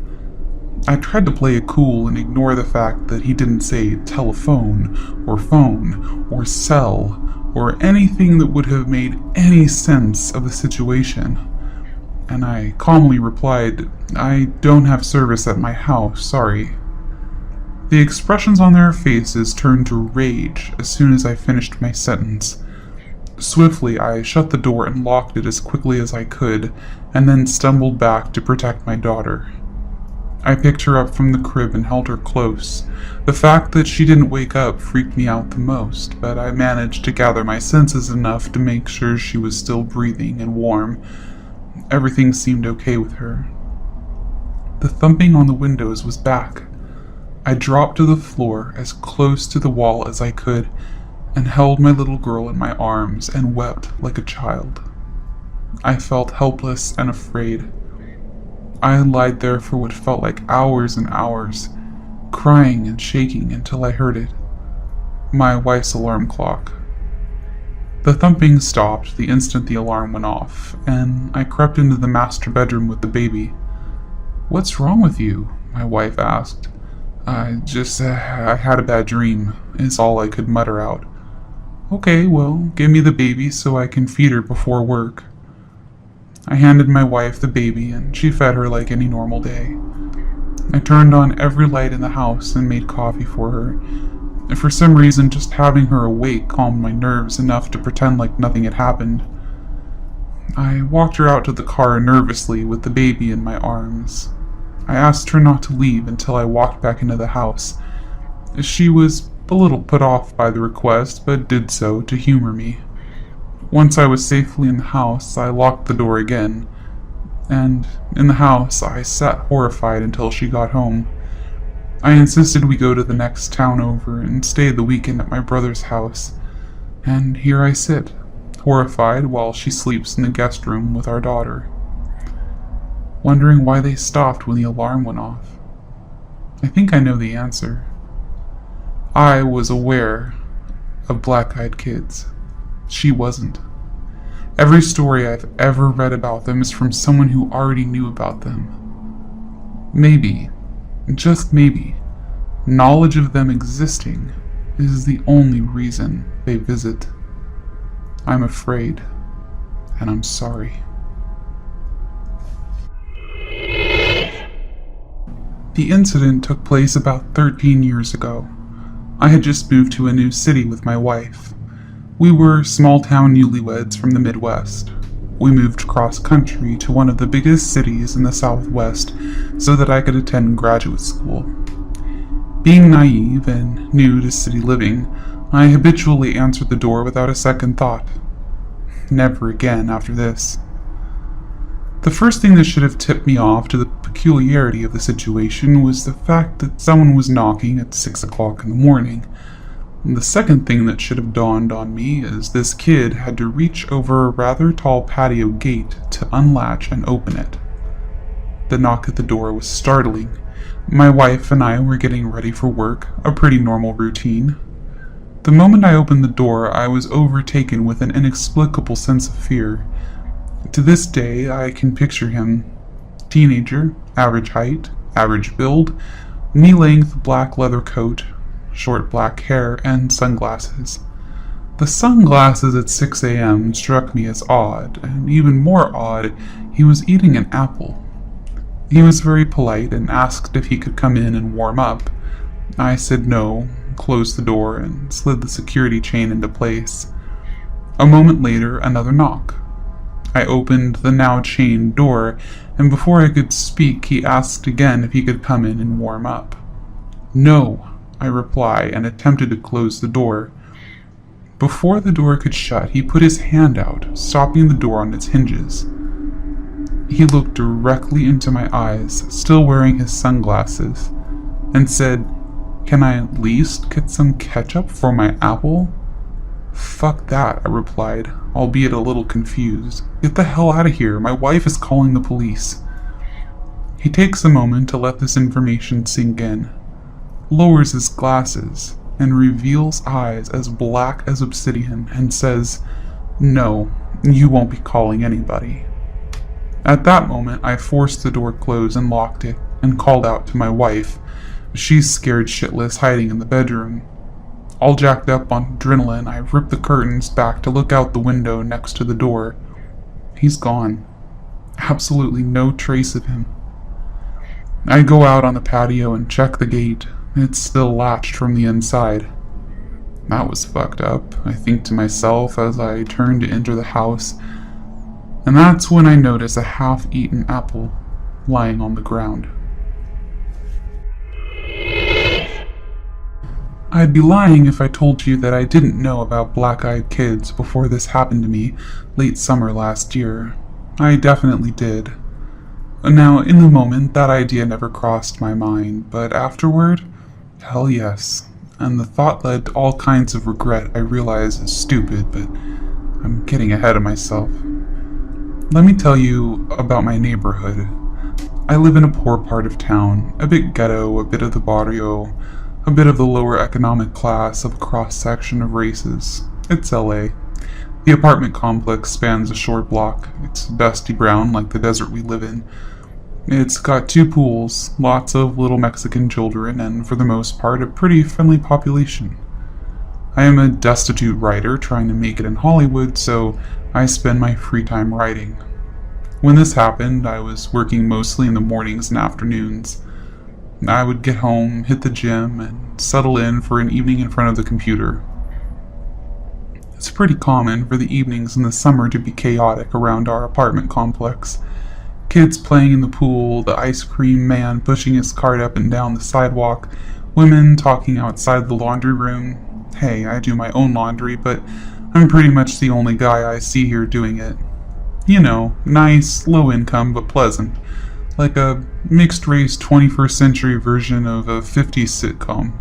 I tried to play it cool and ignore the fact that he didn't say telephone or phone or cell or anything that would have made any sense of the situation. And I calmly replied, "I don't have service at my house, sorry." The expressions on their faces turned to rage as soon as I finished my sentence. Swiftly, I shut the door and locked it as quickly as I could, and then stumbled back to protect my daughter. I picked her up from the crib and held her close. The fact that she didn't wake up freaked me out the most, but I managed to gather my senses enough to make sure she was still breathing and warm. Everything seemed okay with her. The thumping on the windows was back. I dropped to the floor as close to the wall as I could and held my little girl in my arms and wept like a child. I felt helpless and afraid. I lied there for what felt like hours and hours, crying and shaking until I heard it. My wife's alarm clock. The thumping stopped the instant the alarm went off, and I crept into the master bedroom with the baby. "What's wrong with you?" my wife asked. I had a bad dream," is all I could mutter out. "Okay, well, give me the baby so I can feed her before work." I handed my wife the baby, and she fed her like any normal day. I turned on every light in the house and made coffee for her. And for some reason, just having her awake calmed my nerves enough to pretend like nothing had happened. I walked her out to the car nervously with the baby in my arms. I asked her not to leave until I walked back into the house. She was a little put off by the request, but did so to humor me. Once I was safely in the house, I locked the door again, and in the house I sat horrified until she got home. I insisted we go to the next town over and stay the weekend at my brother's house, and here I sit, horrified while she sleeps in the guest room with our daughter, wondering why they stopped when the alarm went off. I think I know the answer. I was aware of black-eyed kids. She wasn't. Every story I've ever read about them is from someone who already knew about them. Maybe, just maybe, knowledge of them existing is the only reason they visit. I'm afraid, and I'm sorry. The incident took place about 13 years ago. I had just moved to a new city with my wife. We were small-town newlyweds from the Midwest. we moved cross country to one of the biggest cities in the Southwest so that I could attend graduate school. Being naive and new to city living, I habitually answered the door without a second thought. Never again after this. The first thing that should have tipped me off to the peculiarity of the situation was the fact that someone was knocking at 6 o'clock in the morning. The second thing that should have dawned on me is this kid had to reach over a rather tall patio gate to unlatch and open it. The knock at the door was startling. My wife and I were getting ready for work, a pretty normal routine. The moment I opened the door, I was overtaken with an inexplicable sense of fear. To this day, I can picture him. Teenager, average height, average build, knee-length black leather coat, short black hair, and sunglasses. The sunglasses at 6 a.m. struck me as odd, and even more odd, he was eating an apple. He was very polite and asked if he could come in and warm up. I said no, closed the door, and slid the security chain into place. A moment later, another knock. I opened the now chained door, and before I could speak, he asked again if he could come in and warm up. No, I replied, and attempted to close the door. Before the door could shut, he put his hand out, stopping the door on its hinges. He looked directly into my eyes, still wearing his sunglasses, and said, "Can I at least get some ketchup for my apple?" "Fuck that," I replied, albeit a little confused. "Get the hell out of here, my wife is calling the police." He takes a moment to let this information sink in, lowers his glasses, and reveals eyes as black as obsidian, and says, "No, you won't be calling anybody." At that moment, I forced the door closed and locked it, and called out to my wife. She's scared shitless, hiding in the bedroom. All jacked up on adrenaline, I ripped the curtains back to look out the window next to the door. He's gone. Absolutely no trace of him. I go out on the patio and check the gate. It's still latched from the inside. That was fucked up, I think to myself as I turn to enter the house, and that's when I notice a half-eaten apple lying on the ground. I'd be lying if I told you that I didn't know about black-eyed kids before this happened to me late summer last year. I definitely did. Now, in the moment, that idea never crossed my mind, but afterward, hell yes. And the thought led to all kinds of regret I realize is stupid, but I'm getting ahead of myself. Let me tell you about my neighborhood. I live in a poor part of town, a bit ghetto, a bit of the barrio, a bit of the lower economic class of a cross-section of races. It's LA. The apartment complex spans a short block. It's dusty brown like the desert we live in. It's got 2 pools, lots of little Mexican children, and for the most part a pretty friendly population. I am a destitute writer trying to make it in Hollywood, so I spend my free time writing. When this happened, I was working mostly in the mornings and afternoons. I would get home, hit the gym, and settle in for an evening in front of the computer. It's pretty common for the evenings in the summer to be chaotic around our apartment complex. Kids playing in the pool, the ice cream man pushing his cart up and down the sidewalk, women talking outside the laundry room. Hey, I do my own laundry, but I'm pretty much the only guy I see here doing it. You know, nice, low income, but pleasant. Like a mixed-race 21st century version of a 50s sitcom.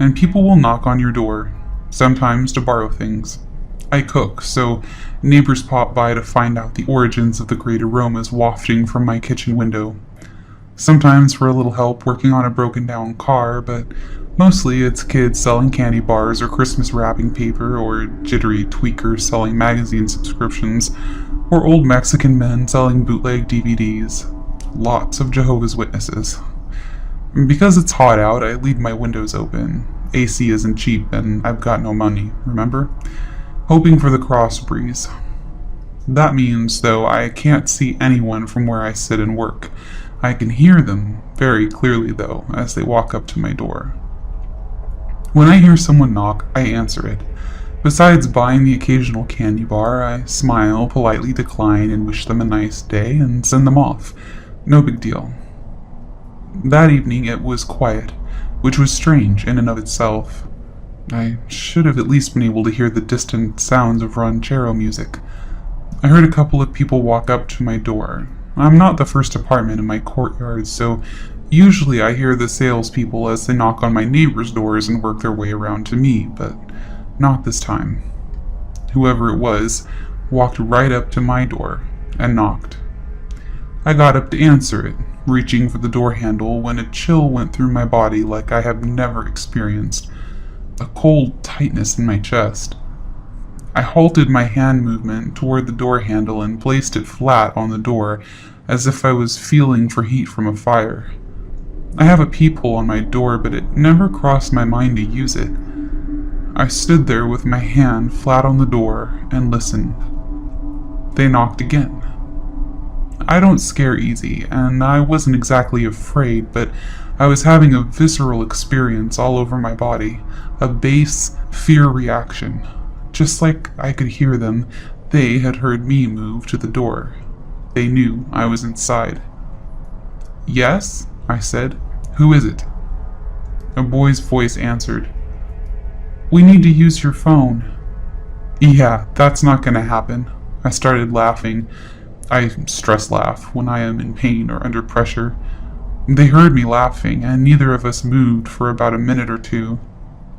And people will knock on your door, sometimes to borrow things. I cook, so neighbors pop by to find out the origins of the great aromas wafting from my kitchen window. Sometimes for a little help working on a broken-down car, but mostly it's kids selling candy bars or Christmas wrapping paper, or jittery tweakers selling magazine subscriptions, or old Mexican men selling bootleg DVDs. Lots of Jehovah's Witnesses. Because it's hot out, I leave my windows open. AC isn't cheap and I've got no money, remember? Hoping for the cross breeze. That means, though, I can't see anyone from where I sit and work. I can hear them very clearly, though, as they walk up to my door. When I hear someone knock, I answer it. Besides buying the occasional candy bar, I smile, politely decline, and wish them a nice day and send them off. No big deal. That evening it was quiet, which was strange in and of itself. I should have at least been able to hear the distant sounds of ranchero music. I heard a couple of people walk up to my door. I'm not the first apartment in my courtyard, so usually I hear the salespeople as they knock on my neighbors' doors and work their way around to me, but not this time. Whoever it was walked right up to my door and knocked. I got up to answer it, reaching for the door handle when a chill went through my body like I have never experienced, a cold tightness in my chest. I halted my hand movement toward the door handle and placed it flat on the door as if I was feeling for heat from a fire. I have a peephole on my door, but it never crossed my mind to use it. I stood there with my hand flat on the door and listened. They knocked again. I don't scare easy, and I wasn't exactly afraid, but I was having a visceral experience all over my body, a base fear reaction. Just like I could hear them, they had heard me move to the door. They knew I was inside. "Yes?" I said. "Who is it?" A boy's voice answered. "We need to use your phone." "Yeah, that's not gonna happen." I started laughing. I stress laugh when I am in pain or under pressure. They heard me laughing, and neither of us moved for about a minute or two.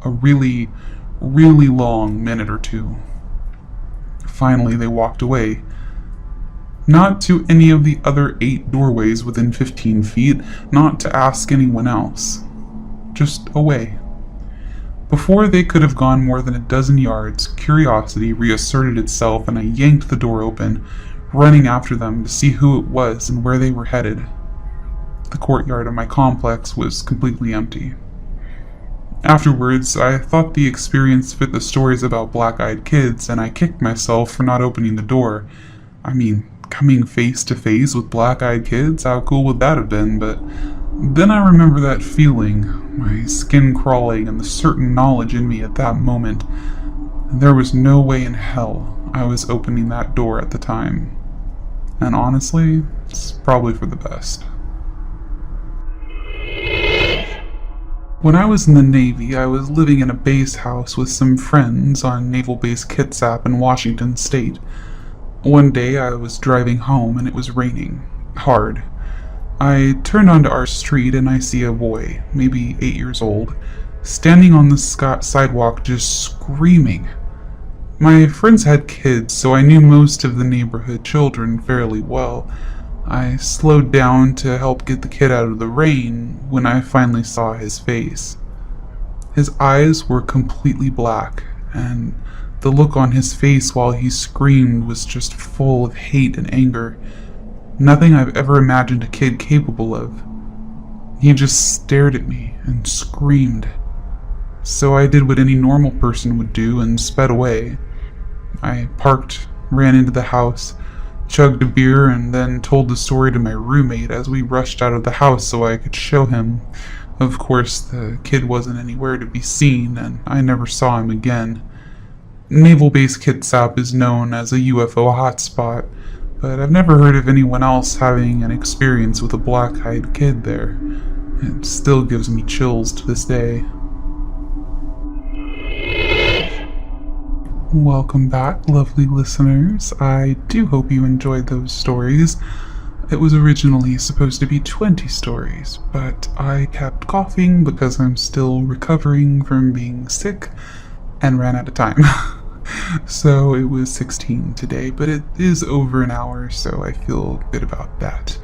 A really, really long minute or two. Finally, they walked away. Not to any of the other 8 doorways within 15 feet, not to ask anyone else. Just away. Before they could have gone more than a dozen yards, curiosity reasserted itself and I yanked the door open, running after them to see who it was and where they were headed. The courtyard of my complex was completely empty. Afterwards, I thought the experience fit the stories about black-eyed kids, and I kicked myself for not opening the door. I mean, coming face to face with black-eyed kids, how cool would that have been? But then I remember that feeling, my skin crawling and the certain knowledge in me at that moment. There was no way in hell I was opening that door at the time. And honestly, it's probably for the best. When I was in the Navy, I was living in a base house with some friends on Naval Base Kitsap in Washington State. One day I was driving home and it was raining. Hard. I turned onto our street and I see a boy, maybe 8 years old, standing on the sidewalk just screaming. My friends had kids, so I knew most of the neighborhood children fairly well. I slowed down to help get the kid out of the rain when I finally saw his face. His eyes were completely black, and the look on his face while he screamed was just full of hate and anger. Nothing I've ever imagined a kid capable of. He just stared at me and screamed. So I did what any normal person would do and sped away. I parked, ran into the house, chugged a beer, and then told the story to my roommate as we rushed out of the house so I could show him. Of course, the kid wasn't anywhere to be seen, and I never saw him again. Naval Base Kitsap is known as a UFO hotspot, but I've never heard of anyone else having an experience with a black-eyed kid there. It still gives me chills to this day. Welcome back, lovely listeners. I do hope you enjoyed those stories. It was originally supposed to be 20 stories, but I kept coughing because I'm still recovering from being sick and ran out of time. So it was 16 today, but it is over an hour, so I feel good about that.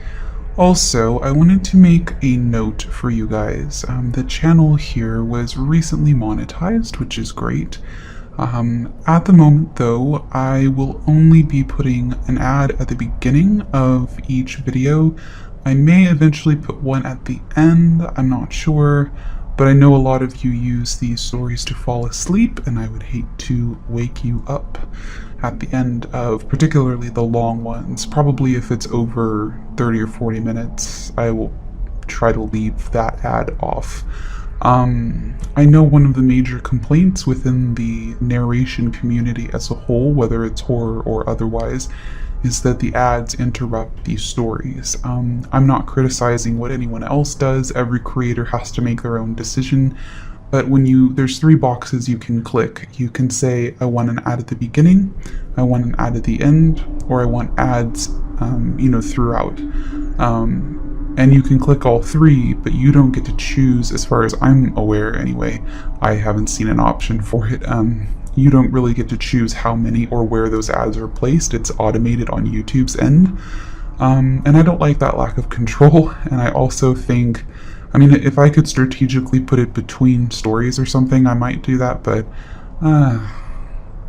Also, I wanted to make a note for you guys. The channel here was recently monetized, which is great. At the moment though, I will only be putting an ad at the beginning of each video. I may eventually put one at the end, I'm not sure, but I know a lot of you use these stories to fall asleep, and I would hate to wake you up at the end of particularly the long ones. Probably if it's over 30 or 40 minutes, I will try to leave that ad off. I know one of the major complaints within the narration community as a whole, whether it's horror or otherwise, is that the ads interrupt these stories. I'm not criticizing what anyone else does. Every creator has to make their own decision. But there's 3 boxes you can click. You can say, I want an ad at the beginning, I want an ad at the end, or I want ads, throughout. And you can click all 3, but you don't get to choose, as far as I'm aware anyway. I haven't seen an option for it. You don't really get to choose how many or where those ads are placed. It's automated on YouTube's end. And I don't like that lack of control. And I also think, if I could strategically put it between stories or something, I might do that, but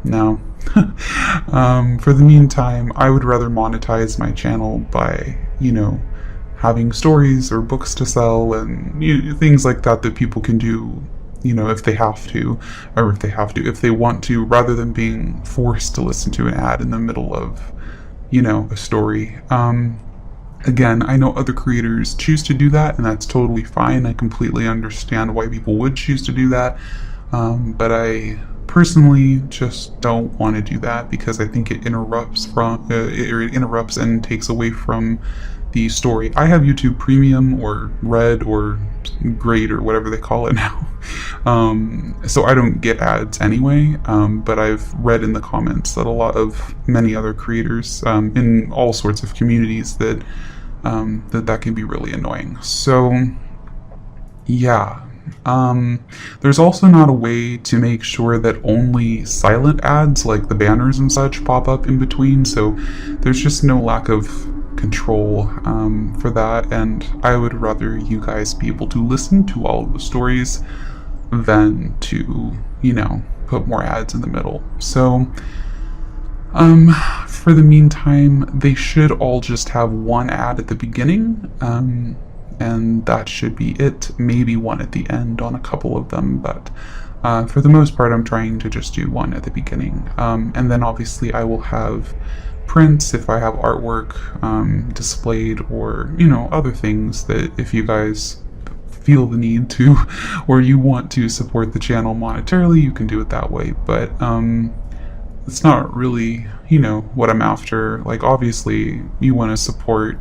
no. For the meantime, I would rather monetize my channel by, having stories or books to sell and things like that people can do, if they have to, or if they want to, rather than being forced to listen to an ad in the middle of, a story. Again, I know other creators choose to do that, and that's totally fine. I completely understand why people would choose to do that, but I personally just don't want to do that because I think it interrupts and takes away from the story. I have YouTube Premium or Red or Great or whatever they call it now, so I don't get ads anyway, but I've read in the comments that many other creators in all sorts of communities that can be really annoying. So yeah, there's also not a way to make sure that only silent ads like the banners and such pop up in between, so there's just no lack of control for that, and I would rather you guys be able to listen to all of the stories than to, put more ads in the middle. So for the meantime, they should all just have 1 ad at the beginning, and that should be it. Maybe 1 at the end on a couple of them, but for the most part, I'm trying to just do 1 at the beginning. And then obviously I will have prints if I have artwork displayed, or other things that if you guys feel the need to, or you want to support the channel monetarily, you can do it that way. But it's not really what I'm after. Like, obviously you want to support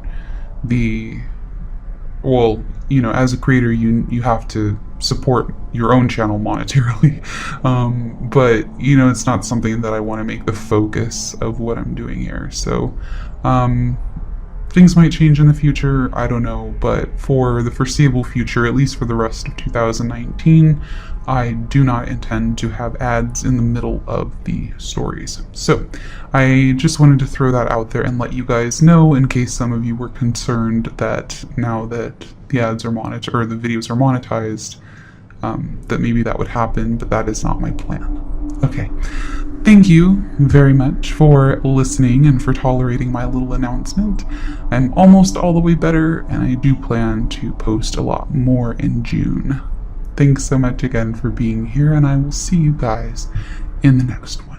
as a creator you have to support your own channel monetarily, but it's not something that I want to make the focus of what I'm doing here. So things might change in the future, I don't know, but for the foreseeable future, at least for the rest of 2019, I do not intend to have ads in the middle of the stories. So I just wanted to throw that out there and let you guys know, in case some of you were concerned that now that the ads are monetized, or the videos are monetized, that maybe that would happen, but that is not my plan. Okay. Thank you very much for listening and for tolerating my little announcement. I'm almost all the way better, and I do plan to post a lot more in June. Thanks so much again for being here, and I will see you guys in the next one.